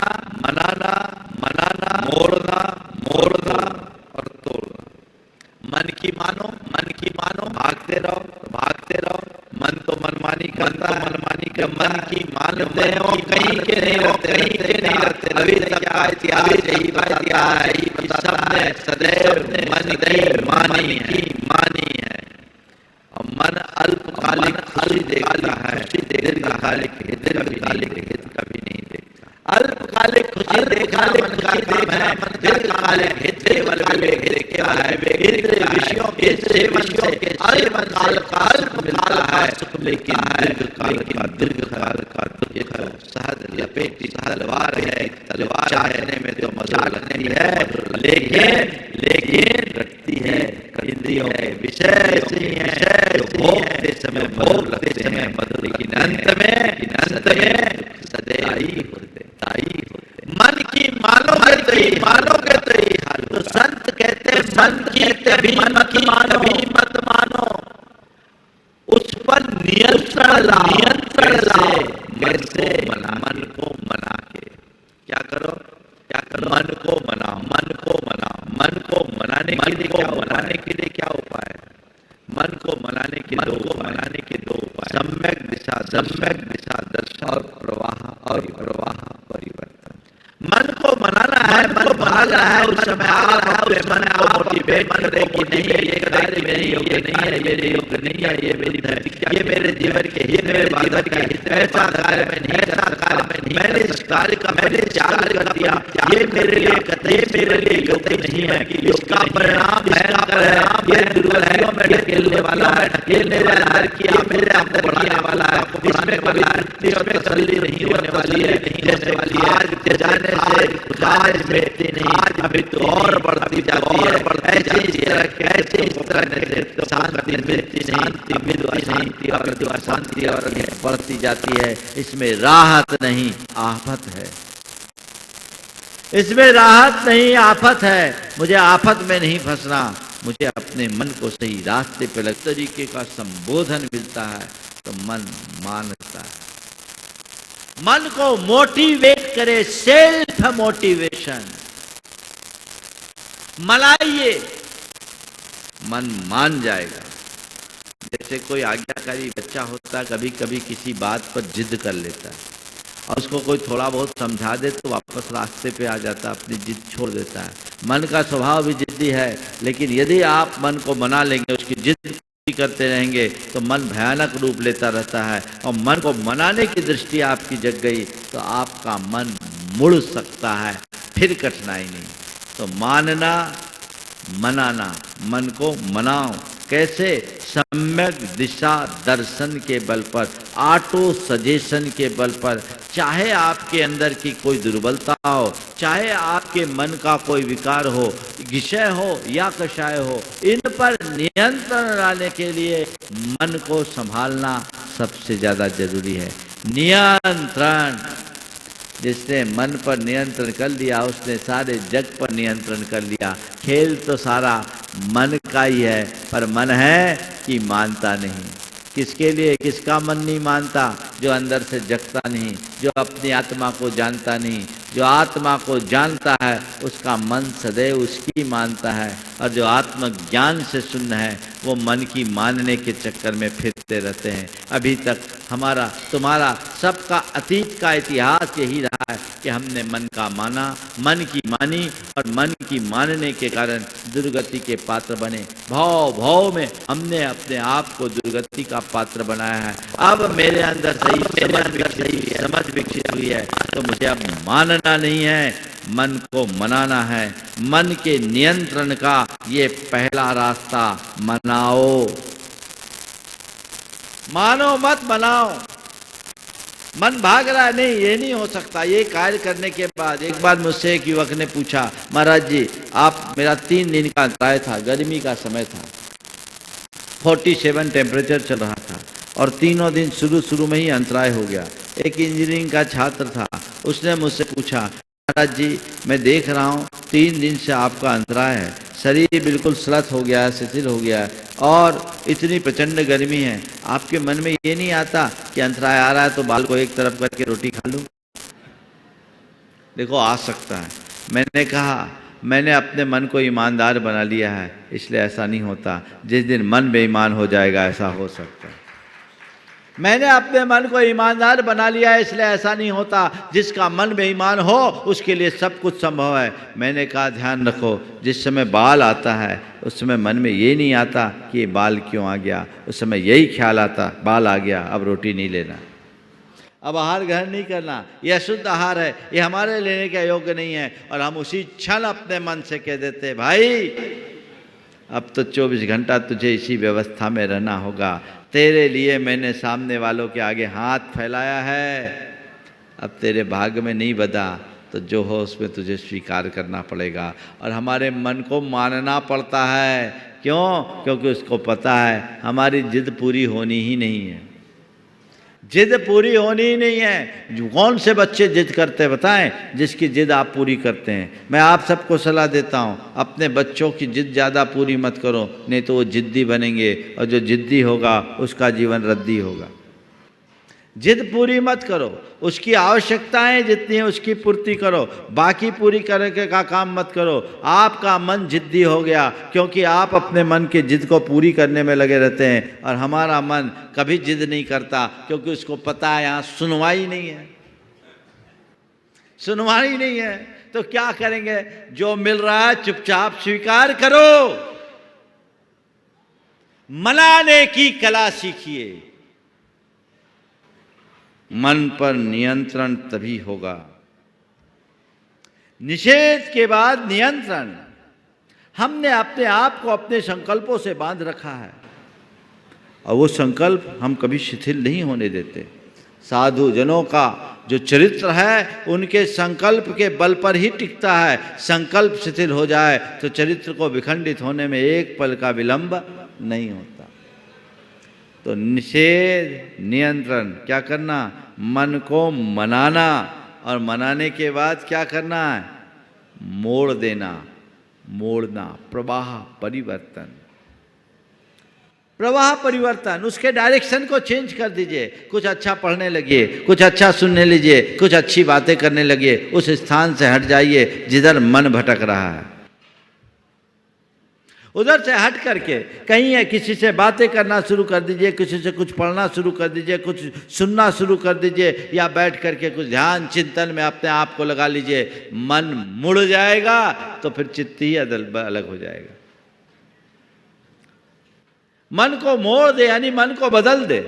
मोड़ना और तोड़ना। मन की मानो, भागते रहो। मन तो मनमानी करता है, मन की मानते हैं वो कहीं के नहीं रहते। अभी तक का इतिहास यही बताता है कि सबने सदैव मन की मानी है। और मन अल्पकालिक खुशी देखता है, दीर्घकालिक हित कभी नहीं देखता। अल्पकालिक खुशी देखा मन का काम है, दीर्घकालिक हित केवल विषयों के सेवन से अल्पकाल का मिलता है, लेकिन दीर्घकाल का दुख सहज लपेटी तलवार है। तलवार चाहने में तो मजाक नहीं है, लेकिन रखती है इंद्रियों के विषय जो भोगते समय बदल, लेकिन अंत में सदैव होते। मन की मानोगे तो ही हाल। तो संत कहते हैं मन की मत मानो, उस पर नियंत्रण ला। कैसे? मन को मना के क्या करो? मन को मनाने के लिए क्या उपाय है? मन को मनाने के दो उपाय सम्यक दिशा दर्शन और प्रवाह परिवर्तन। मन को मनाना है उस समय आप अपने मन को मोटिवेट करें कि नहीं ये कार्य मेरे योग्य नहीं है, ये योग्य नहीं है, ये मेरी धरती, ये मेरे जीवन के हित में बाधक है, ऐसा कार्य में नहीं, मैंने इस कार्य का मैंने त्याग कर दिया, ये मेरे लिए योग्य नहीं है, इसका परिणाम भयंकर है, ये दुर्गतियों में ढकेलने वाला है, ये मेरे अंदर की मेरे अंदर बढ़ाने वाला है, इसमें कभी तसल्ली नहीं होने वाली है, जैसे आज जाने से आज मिलती नहीं, अभी तो और बढ़ती जाती है, ऐसे इस तरह से तो शांति मिलती नहीं, अशांति और बढ़ती जाती है। इसमें राहत नहीं आफत है, इसमें राहत नहीं आफत है। मुझे आफत में नहीं फंसना, मुझे अपने मन को सही रास्ते पे लग तरीके का संबोधन मिलता है तो मन मानता है। मन को मोटिवेट करे, सेल्फ मोटिवेशन मनाइए, मन मान जाएगा। जैसे कोई आज्ञाकारी बच्चा होता है, कभी कभी किसी बात पर जिद कर लेता है और उसको कोई थोड़ा बहुत समझा दे तो वापस रास्ते पे आ जाता है, अपनी जिद छोड़ देता है। मन का स्वभाव भी जिद्दी है, लेकिन यदि आप मन को मना लेंगे, उसकी जिद करते रहेंगे तो मन भयानक रूप लेता रहता है। और मन को मनाने की दृष्टि आपकी जग गई तो आपका मन मुड़ सकता है, फिर कठिनाई नहीं। तो मानना, मनाना, मन को मनाओ। कैसे? सम्यक दिशा दर्शन के बल पर, ऑटो सजेशन के बल पर। चाहे आपके अंदर की कोई दुर्बलता हो, चाहे आपके मन का कोई विकार हो, विषय हो या कषाय हो, इन पर नियंत्रण लाने के लिए मन को संभालना सबसे ज्यादा जरूरी है। नियंत्रण, जिसने मन पर नियंत्रण कर लिया उसने सारे जग पर नियंत्रण कर लिया। खेल तो सारा मन का ही है, पर मन है कि मानता नहीं। किसके लिए? किसका मन नहीं मानता? जो अंदर से जगता नहीं, जो अपनी आत्मा को जानता नहीं। जो आत्मा को जानता है उसका मन सदैव उसकी मानता है, और जो आत्मज्ञान से शून्य है वो मन की मानने के चक्कर में फिरते रहते हैं। अभी तक हमारा तुम्हारा सबका अतीत का इतिहास यही रहा है कि हमने मन का माना, मन की मानी, और मन की मानने के कारण दुर्गति के पात्र बने। भाव में हमने अपने आप को दुर्गति का पात्र बनाया है। अब मेरे अंदर सही समझ विकसित हुई है तो मुझे अब मानना नहीं है, मन को मनाना है। मन के नियंत्रण का ये पहला रास्ता, मनाओ। मानो मत मनाओ। मन भाग रहा है, नहीं ये नहीं हो सकता। ये कार्य करने के बाद एक बार मुझसे एक युवक ने पूछा, महाराज जी आप, मेरा 3 दिन का अंतराय था, गर्मी का समय था, 47 टेम्परेचर चल रहा था, और तीनों दिन शुरू में ही अंतराय हो गया। एक इंजीनियरिंग का छात्र था, उसने मुझसे पूछा, महाराज जी मैं देख रहा हूँ 3 दिन से आपका अंतराय है, शरीर बिल्कुल स्लथ हो गया है, शिथिल हो गया है, और इतनी प्रचंड गर्मी है, आपके मन में ये नहीं आता कि अंतराय आ रहा है तो बाल को एक तरफ करके रोटी खा लूँ? देखो आ सकता है। मैंने कहा मैंने अपने मन को ईमानदार बना लिया है, इसलिए ऐसा नहीं होता। जिस दिन मन बेईमान हो जाएगा ऐसा हो सकता है। मैंने अपने मन को ईमानदार बना लिया है, इसलिए ऐसा नहीं होता। जिसका मन बेईमान हो उसके लिए सब कुछ संभव है। मैंने कहा ध्यान रखो, जिस समय बाल आता है उस समय मन में ये नहीं आता कि ये बाल क्यों आ गया, उस समय यही ख्याल आता बाल आ गया, अब रोटी नहीं लेना, अब आहार ग्रहण नहीं करना, यह अशुद्ध आहार है, ये हमारे लेने के योग्य नहीं है। और हम उसी क्षण अपने मन से कह देते, भाई अब तो 24 घंटा तुझे इसी व्यवस्था में रहना होगा। तेरे लिए मैंने सामने वालों के आगे हाथ फैलाया है, अब तेरे भाग्य में नहीं बदा तो जो हो उसमें तुझे स्वीकार करना पड़ेगा। और हमारे मन को मानना पड़ता है। क्यों? क्योंकि उसको पता है हमारी जिद पूरी होनी ही नहीं है। जिद पूरी होनी ही नहीं है। कौन से बच्चे जिद करते हैं बताएं? जिसकी जिद आप पूरी करते हैं। मैं आप सबको सलाह देता हूं, अपने बच्चों की जिद ज़्यादा पूरी मत करो, नहीं तो वो जिद्दी बनेंगे, और जो जिद्दी होगा उसका जीवन रद्दी होगा। जिद पूरी मत करो, उसकी आवश्यकताएं जितनी है उसकी पूर्ति करो, बाकी पूरी करने का काम मत करो। आपका मन जिद्दी हो गया क्योंकि आप अपने मन की जिद को पूरी करने में लगे रहते हैं, और हमारा मन कभी जिद नहीं करता क्योंकि उसको पता है यहाँ सुनवाई नहीं है, सुनवाई नहीं है। तो क्या करेंगे? जो मिल रहा है चुपचाप स्वीकार करो। मनाने की कला सीखिए। मन पर नियंत्रण तभी होगा। निषेध के बाद नियंत्रण। हमने अपने आप को अपने संकल्पों से बांध रखा है और वो संकल्प हम कभी शिथिल नहीं होने देते। साधु जनों का जो चरित्र है उनके संकल्प के बल पर ही टिकता है। संकल्प शिथिल हो जाए तो चरित्र को विखंडित होने में एक पल का विलंब नहीं होता। तो निषेध, नियंत्रण, क्या करना? मन को मनाना, और मनाने के बाद क्या करना है? मोड़ देना, मोड़ना, प्रवाह परिवर्तन। प्रवाह परिवर्तन, उसके डायरेक्शन को चेंज कर दीजिए। कुछ अच्छा पढ़ने लगिए, कुछ अच्छा सुनने लीजिए, कुछ अच्छी बातें करने लगिए। उस स्थान से हट जाइए जिधर मन भटक रहा है। उधर से हट करके कहीं है किसी से बातें करना शुरू कर दीजिए, किसी से कुछ पढ़ना शुरू कर दीजिए, कुछ सुनना शुरू कर दीजिए, या बैठ करके कुछ ध्यान चिंतन में अपने आप को लगा लीजिए। मन मुड़ जाएगा तो फिर चित्त ही अलग हो जाएगा। मन को मोड़ दे यानी मन को बदल दे,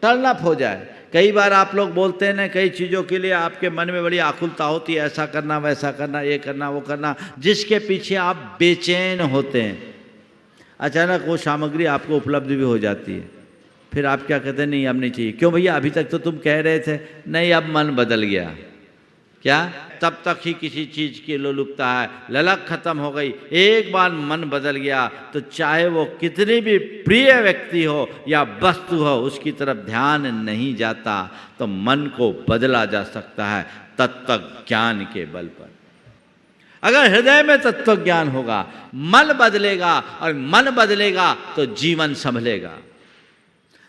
टर्न अप हो जाए। कई बार आप लोग बोलते हैं ना, कई चीज़ों के लिए आपके मन में बड़ी आकुलता होती है, ऐसा करना वैसा करना, ये करना वो करना, जिसके पीछे आप बेचैन होते हैं। अचानक वो सामग्री आपको उपलब्ध भी हो जाती है, फिर आप क्या कहते हैं? नहीं अब नहीं चाहिए। क्यों भैया? अभी तक तो तुम कह रहे थे। नहीं, अब मन बदल गया। क्या? तब तक ही किसी चीज़ की लोलुपता है, ललक खत्म हो गई। एक बार मन बदल गया तो चाहे वो कितनी भी प्रिय व्यक्ति हो या वस्तु हो, उसकी तरफ ध्यान नहीं जाता। तो मन को बदला जा सकता है तत्व ज्ञान के बल पर। अगर हृदय में तत्व ज्ञान होगा, मन बदलेगा, और मन बदलेगा तो जीवन संभलेगा।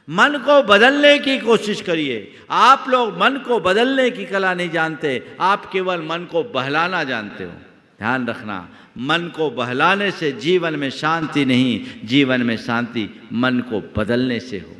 मन को बदलने की कोशिश करिए। आप लोग मन को बदलने की कला नहीं जानते, आप केवल मन को बहलाना जानते हो। ध्यान रखना, मन को बहलाने से जीवन में शांति नहीं, जीवन में शांति मन को बदलने से हो।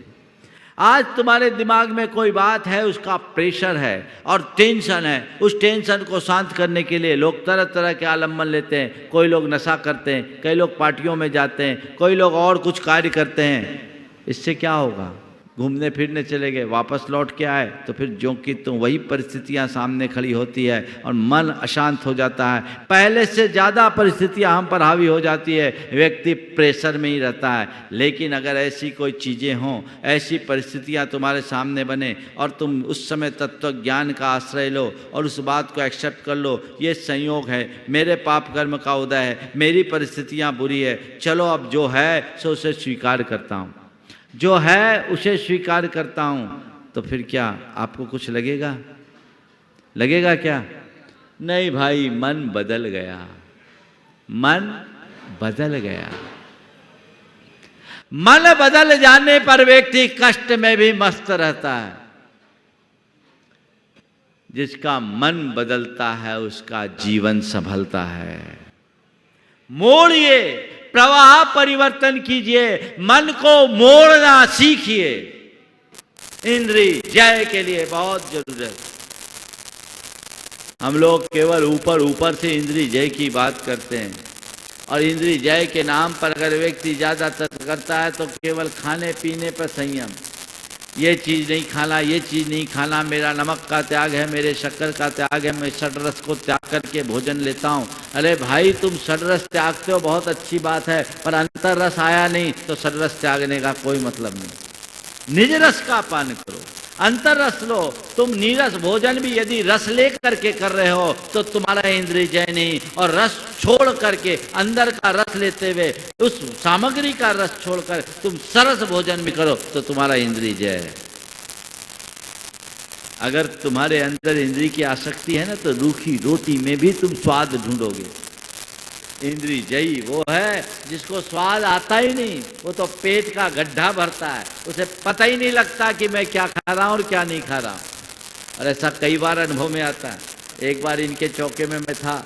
आज तुम्हारे दिमाग में कोई बात है, उसका प्रेशर है और टेंशन है। उस टेंशन को शांत करने के लिए लोग तरह तरह के आलम्बन लेते हैं। कोई लोग नशा करते हैं, कई लोग पार्टियों में जाते हैं, कोई लोग और कुछ कार्य करते हैं। इससे क्या होगा? घूमने फिरने चले गए, वापस लौट के आए तो फिर जो कि तो वही परिस्थितियां सामने खड़ी होती है और मन अशांत हो जाता है। पहले से ज़्यादा परिस्थितियां हम पर हावी हो जाती है, व्यक्ति प्रेशर में ही रहता है। लेकिन अगर ऐसी कोई चीज़ें हों, ऐसी परिस्थितियां तुम्हारे सामने बने और तुम उस समय तत्व ज्ञान का आश्रय लो और उस बात को एक्सेप्ट कर लो, ये संयोग है, मेरे पाप कर्म का उदय है, मेरी परिस्थितियाँ बुरी है, चलो अब जो है सो उसे स्वीकार करता हूँ, जो है उसे स्वीकार करता हूं। तो फिर क्या आपको कुछ लगेगा? लगेगा क्या? नहीं भाई, मन बदल गया, मन बदल गया। मन बदल जाने पर व्यक्ति कष्ट में भी मस्त रहता है। जिसका मन बदलता है उसका जीवन संभलता है। मोड़िए, प्रवाह परिवर्तन कीजिए, मन को मोड़ना सीखिए। इंद्रिय जय के लिए बहुत जरूरत। हम लोग केवल ऊपर ऊपर से इंद्रिय जय की बात करते हैं, और इंद्रिय जय के नाम पर अगर व्यक्ति ज्यादातर करता है तो केवल खाने पीने पर संयम, ये चीज़ नहीं खाना, ये चीज़ नहीं खाना, मेरा नमक का त्याग है, मेरे शक्कर का त्याग है, मैं षड्रस को त्याग करके भोजन लेता हूँ। अरे भाई, तुम षड्रस त्यागते हो, बहुत अच्छी बात है, पर अंतर रस आया नहीं तो षड्रस त्यागने का कोई मतलब नहीं। निज रस का पान करो, अंतर रस लो। तुम नीरस भोजन भी यदि रस ले करके कर रहे हो तो तुम्हारा इंद्रिय जय नहीं, और रस छोड़ करके अंदर का रस लेते हुए उस सामग्री का रस छोड़कर तुम सरस भोजन भी करो तो तुम्हारा इंद्रिय जय है। अगर तुम्हारे अंदर इंद्रिय की आसक्ति है ना, तो रूखी रोटी में भी तुम स्वाद ढूंढोगे। इंद्री जयी वो है जिसको स्वाद आता ही नहीं, वो तो पेट का गड्ढा भरता है, उसे पता ही नहीं लगता कि मैं क्या खा रहा हूं और क्या नहीं खा रहा हूं। और ऐसा कई बार अनुभव में आता है। एक बार इनके चौके में मैं था,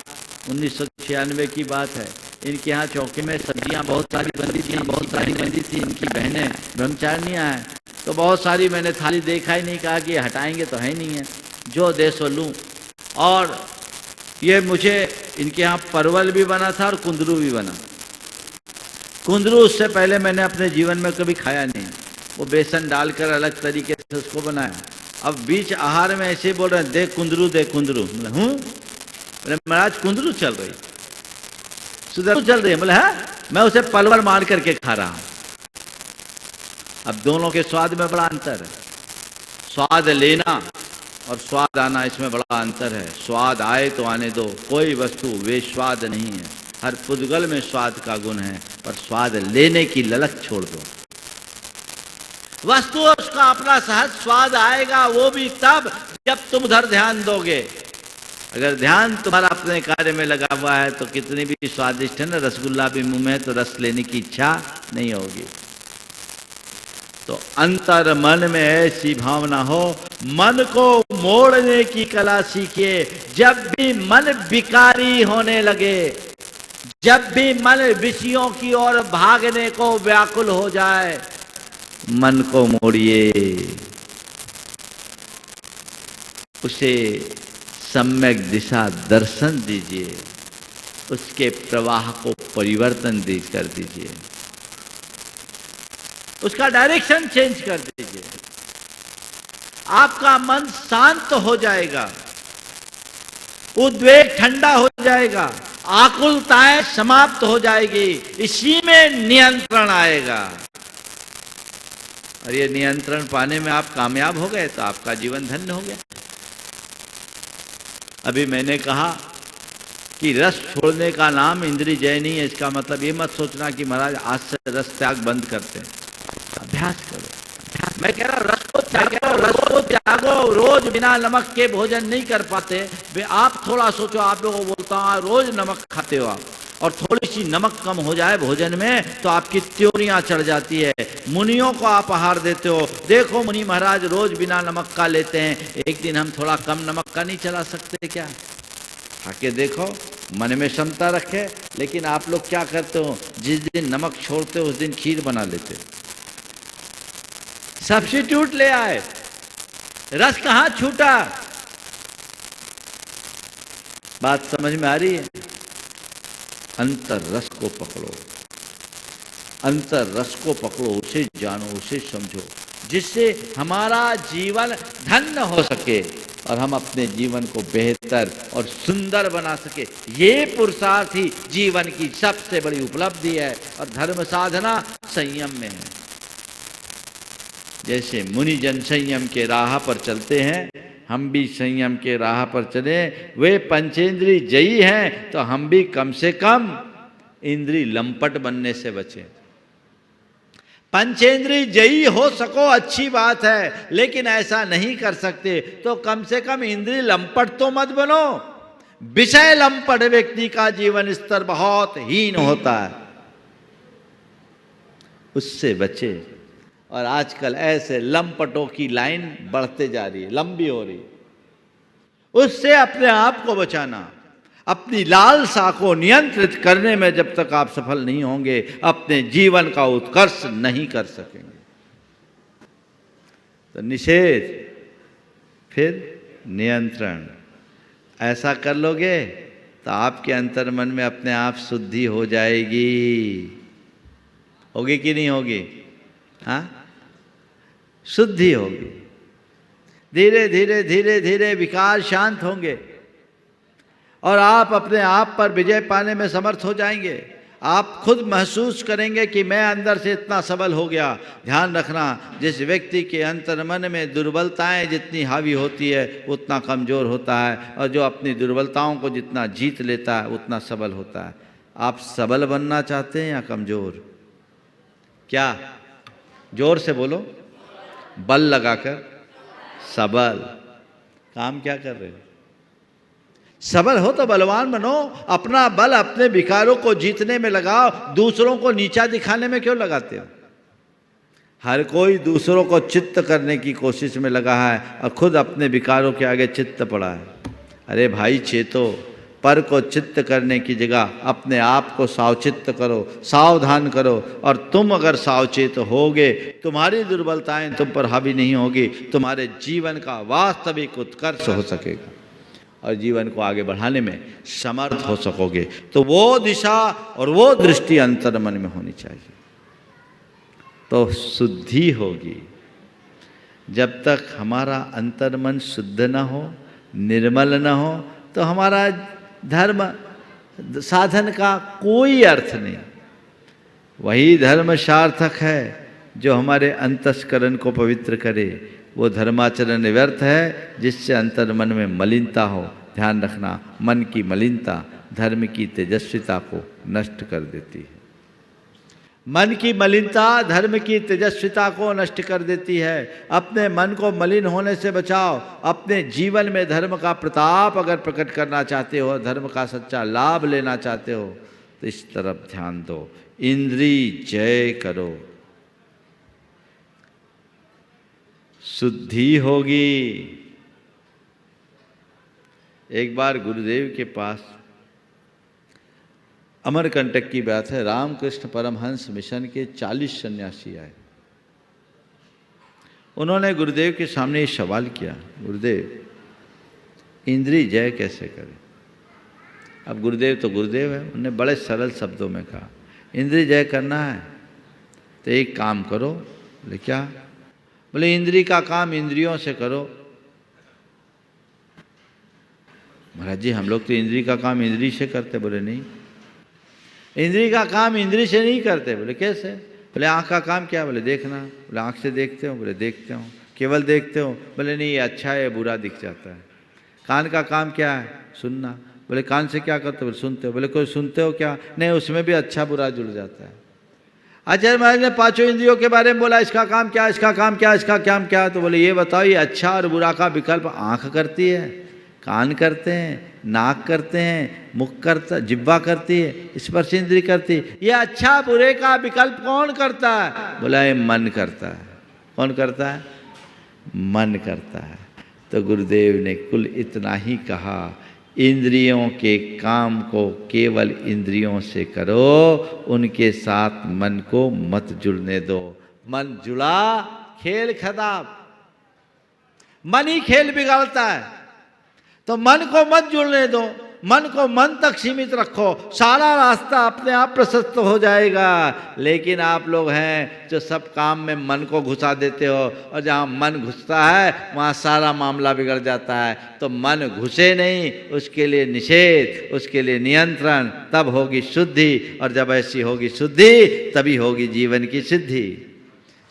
1996 की बात है। इनके यहाँ चौके में सब्जियां बहुत सारी बंदी थी। इनकी बहनें ब्रह्मचारिणियां हैं, तो बहुत सारी मैंने थाली देखा ही नहीं, कहा कि हटाएंगे तो है नहीं है, जो दे सो लूँ। और ये मुझे इनके यहाँ परवल भी बना था और कुंदरू भी बना। कुंदरू उससे पहले मैंने अपने जीवन में कभी खाया नहीं, वो बेसन डालकर अलग तरीके से उसको बनाया। अब बीच आहार में ऐसे बोल रहे हैं, दे कुंदरू दे कुंदरू। बोले हूँ, बोले महाराज कुंदरू चल रही, सुधर चल रही है। बोले हाँ, मैं उसे पलवल मार करके खा रहा हूं। अब दोनों के स्वाद में बड़ा अंतर है। स्वाद लेना और स्वाद आना, इसमें बड़ा अंतर है। स्वाद आए तो आने दो, कोई वस्तु वे स्वाद नहीं है। हर पुद्गल में स्वाद का गुण है, पर स्वाद लेने की ललक छोड़ दो। वस्तु उसका अपना सहज स्वाद आएगा, वो भी तब जब तुम उधर ध्यान दोगे। अगर ध्यान तुम्हारा अपने कार्य में लगा हुआ है तो कितनी भी स्वादिष्ट है ना, रसगुल्ला भी मुंह में है तो रस लेने की इच्छा नहीं होगी। तो अंतर मन में ऐसी भावना हो, मन को मोड़ने की कला सीखिए। जब भी मन विकारी होने लगे, जब भी मन विषयों की ओर भागने को व्याकुल हो जाए, मन को मोड़िए, उसे सम्यक दिशा दर्शन दीजिए, उसके प्रवाह को परिवर्तन कर दीजिए, उसका डायरेक्शन चेंज कर दीजिए। आपका मन शांत हो जाएगा, उद्वेग ठंडा हो जाएगा, आकुलताएं समाप्त हो जाएगी, इसी में नियंत्रण आएगा। और ये नियंत्रण पाने में आप कामयाब हो गए तो आपका जीवन धन्य हो गया। अभी मैंने कहा कि रस छोड़ने का नाम इंद्रिय जय नहीं है। इसका मतलब ये मत सोचना कि महाराज आज से रस त्याग बंद करते हैं। अभ्यास करो। मैं कह रहा हूं रस को त्यागो। रोज बिना नमक के भोजन नहीं कर पाते। आप थोड़ा सोचो, आप लोगों को बोलता हूं रोज नमक खाते हो आप, और थोड़ी सी नमक कम हो जाए भोजन में तो आपकी त्योरियां चढ़ जाती है। मुनियों को आप आहार देते हो, देखो मुनि महाराज रोज बिना नमक का लेते हैं, एक दिन हम थोड़ा कम नमक का नहीं चला सकते क्या? आके देखो, मन में क्षमता रखे। लेकिन आप लोग क्या करते हो, जिस दिन नमक छोड़ते हो उस दिन खीर बना लेते हो, सब्स्टिट्यूट ले आए। रस कहां छूटा? बात समझ में आ रही है? अंतर रस को पकड़ो, अंतर रस को पकड़ो, उसे जानो, उसे समझो, जिससे हमारा जीवन धन्य हो सके और हम अपने जीवन को बेहतर और सुंदर बना सके। ये पुरुषार्थ ही जीवन की सबसे बड़ी उपलब्धि है। और धर्म साधना संयम में है। जैसे मुनिजन संयम के राह पर चलते हैं, हम भी संयम के राह पर चले। वे पंचेंद्रिय जयी हैं तो हम भी कम से कम इंद्रिय लंपट बनने से बचें। पंचेंद्रिय जयी हो सको अच्छी बात है, लेकिन ऐसा नहीं कर सकते तो कम से कम इंद्रिय लंपट तो मत बनो। विषय लंपट व्यक्ति का जीवन स्तर बहुत हीन होता है, उससे बचे। और आजकल ऐसे लंपटों की लाइन बढ़ते जा रही है, लंबी हो रही है। उससे अपने आप को बचाना, अपनी लालसा को नियंत्रित करने में जब तक आप सफल नहीं होंगे, अपने जीवन का उत्कर्ष नहीं कर सकेंगे। तो निषेध, फिर नियंत्रण, ऐसा कर लोगे तो आपके अंतर मन में अपने आप शुद्धि हो जाएगी। होगी कि नहीं होगी? हाँ, शुद्धि होगी। धीरे धीरे धीरे धीरे विकार शांत होंगे और आप अपने आप पर विजय पाने में समर्थ हो जाएंगे। आप खुद महसूस करेंगे कि मैं अंदर से इतना सबल हो गया। ध्यान रखना, जिस व्यक्ति के अंतर मन में दुर्बलताएं जितनी हावी होती है उतना कमजोर होता है, और जो अपनी दुर्बलताओं को जितना जीत लेता है उतना सबल होता है। आप सबल बनना चाहते हैं या कमजोर? क्या? जोर से बोलो, बल लगाकर। सबल। काम क्या कर रहे हो? सबल हो तो बलवान बनो, अपना बल अपने विकारों को जीतने में लगाओ, दूसरों को नीचा दिखाने में क्यों लगाते हो? हर कोई दूसरों को चित्त करने की कोशिश में लगा है और खुद अपने विकारों के आगे चित्त पड़ा है। अरे भाई चेतो, पर को चित्त करने की जगह अपने आप को सावचित्त करो, सावधान करो, और तुम अगर सावचेत होगे, तुम्हारी दुर्बलताएं तुम पर हावी नहीं होगी, तुम्हारे जीवन का वास्तविक उत्कर्ष हो सकेगा और जीवन को आगे बढ़ाने में समर्थ हो सकोगे। तो वो दिशा और वो दृष्टि अंतर मन में होनी चाहिए, तो शुद्धि होगी। जब तक हमारा अंतर मन शुद्ध न हो, निर्मल न हो, तो हमारा धर्म साधन का कोई अर्थ नहीं। वही धर्म सार्थक है जो हमारे अंतस्करण को पवित्र करे। वो धर्माचरण व्यर्थ है जिससे अंतर मन में मलिनता हो। ध्यान रखना, मन की मलिनता धर्म की तेजस्विता को नष्ट कर देती है। मन की मलिनता धर्म की तेजस्विता को नष्ट कर देती है। अपने मन को मलिन होने से बचाओ। अपने जीवन में धर्म का प्रताप अगर प्रकट करना चाहते हो, धर्म का सच्चा लाभ लेना चाहते हो, तो इस तरफ ध्यान दो। इंद्रिय जय करो, शुद्धि होगी। एक बार गुरुदेव के पास, अमरकंटक की बात है, रामकृष्ण परमहंस मिशन के 40 सन्यासी आए। उन्होंने गुरुदेव के सामने ये सवाल किया, गुरुदेव इंद्रिय जय कैसे करें? अब गुरुदेव तो गुरुदेव है, उन्होंने बड़े सरल शब्दों में कहा, इंद्रिय जय करना है तो एक काम करो। बोले क्या? बोले इंद्रिय का काम इंद्रियों से करो। महाराज जी, हम लोग तो इंद्रिय का काम इंद्रिय से करते। बोले नहीं, इंद्रिय का काम इंद्रिय से नहीं करते। बोले कैसे? बोले आँख का काम क्या? बोले देखना। बोले आँख से देखते हो? बोले देखते हो। केवल देखते हो? बोले नहीं, ये अच्छा है, बुरा दिख जाता है। कान का काम क्या है? सुनना। बोले कान से क्या करते हो? बोले सुनते हो। बोले कोई सुनते हो क्या? नहीं, उसमें भी अच्छा बुरा जुड़ जाता है। आचार्य महाराज ने 5 इंद्रियों के बारे में बोला, इसका काम क्या, इसका काम क्या, इसका काम क्या? तो बोले ये बताओ, ये अच्छा और बुरा का विकल्प आँख करती है, कान करते हैं, नाक करते हैं, मुख करता, जिह्वा करती है, स्पर्श इंद्रिय करती है। ये अच्छा बुरे का विकल्प कौन करता है? बोला ये मन करता है। कौन करता है? मन करता है। तो गुरुदेव ने कुल इतना ही कहा, इंद्रियों के काम को केवल इंद्रियों से करो, उनके साथ मन को मत जुड़ने दो। मन जुड़ा खेल खराब, मन ही खेल बिगाड़ता है। तो मन को मत जुड़ने दो, मन को मन तक सीमित रखो, सारा रास्ता अपने आप प्रशस्त हो जाएगा। लेकिन आप लोग हैं जो सब काम में मन को घुसा देते हो, और जहाँ मन घुसता है वहाँ सारा मामला बिगड़ जाता है। तो मन घुसे नहीं, उसके लिए निषेध, उसके लिए नियंत्रण, तब होगी शुद्धि। और जब ऐसी होगी शुद्धि, तभी होगी जीवन की सिद्धि,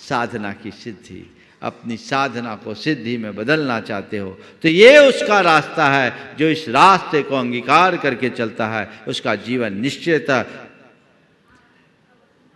साधना की सिद्धि। अपनी साधना को सिद्धि में बदलना चाहते हो तो ये उसका रास्ता है। जो इस रास्ते को अंगीकार करके चलता है, उसका जीवन निश्चयतः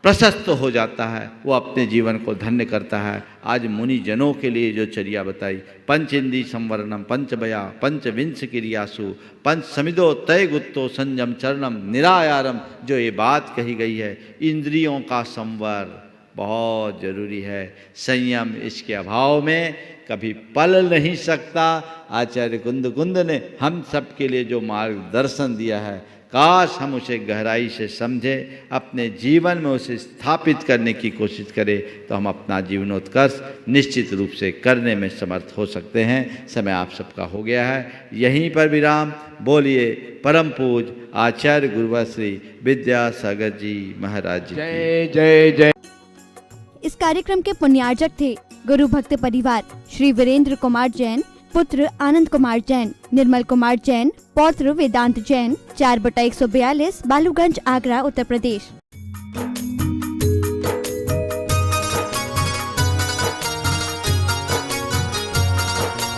प्रशस्त हो जाता है, वो अपने जीवन को धन्य करता है। आज मुनि जनों के लिए जो चर्या बताई, पंच इंद्रिय संवरणम, पंच बया, पंचविंश क्रियासु, पंच समिदो तय गुत्तो संयम चरणम निरायारम, जो ये बात कही गई है, इंद्रियों का संवर बहुत जरूरी है। संयम इसके अभाव में कभी पल नहीं सकता। आचार्य कुंद ने हम सब के लिए जो मार्गदर्शन दिया है, काश हम उसे गहराई से समझे, अपने जीवन में उसे स्थापित करने की कोशिश करें, तो हम अपना जीवनोत्कर्ष निश्चित रूप से करने में समर्थ हो सकते हैं। समय आप सबका हो गया है, यहीं पर विराम। बोलिए परम पूज आचार्य गुरुवर श्री विद्यासागर जी महाराज जी। जय जय जय। इस कार्यक्रम के पुण्यार्जक थे गुरु भक्त परिवार श्री वीरेंद्र कुमार जैन, पुत्र आनंद कुमार जैन, निर्मल कुमार जैन, पौत्र वेदांत जैन, 4/142 बालूगंज, आगरा, उत्तर प्रदेश।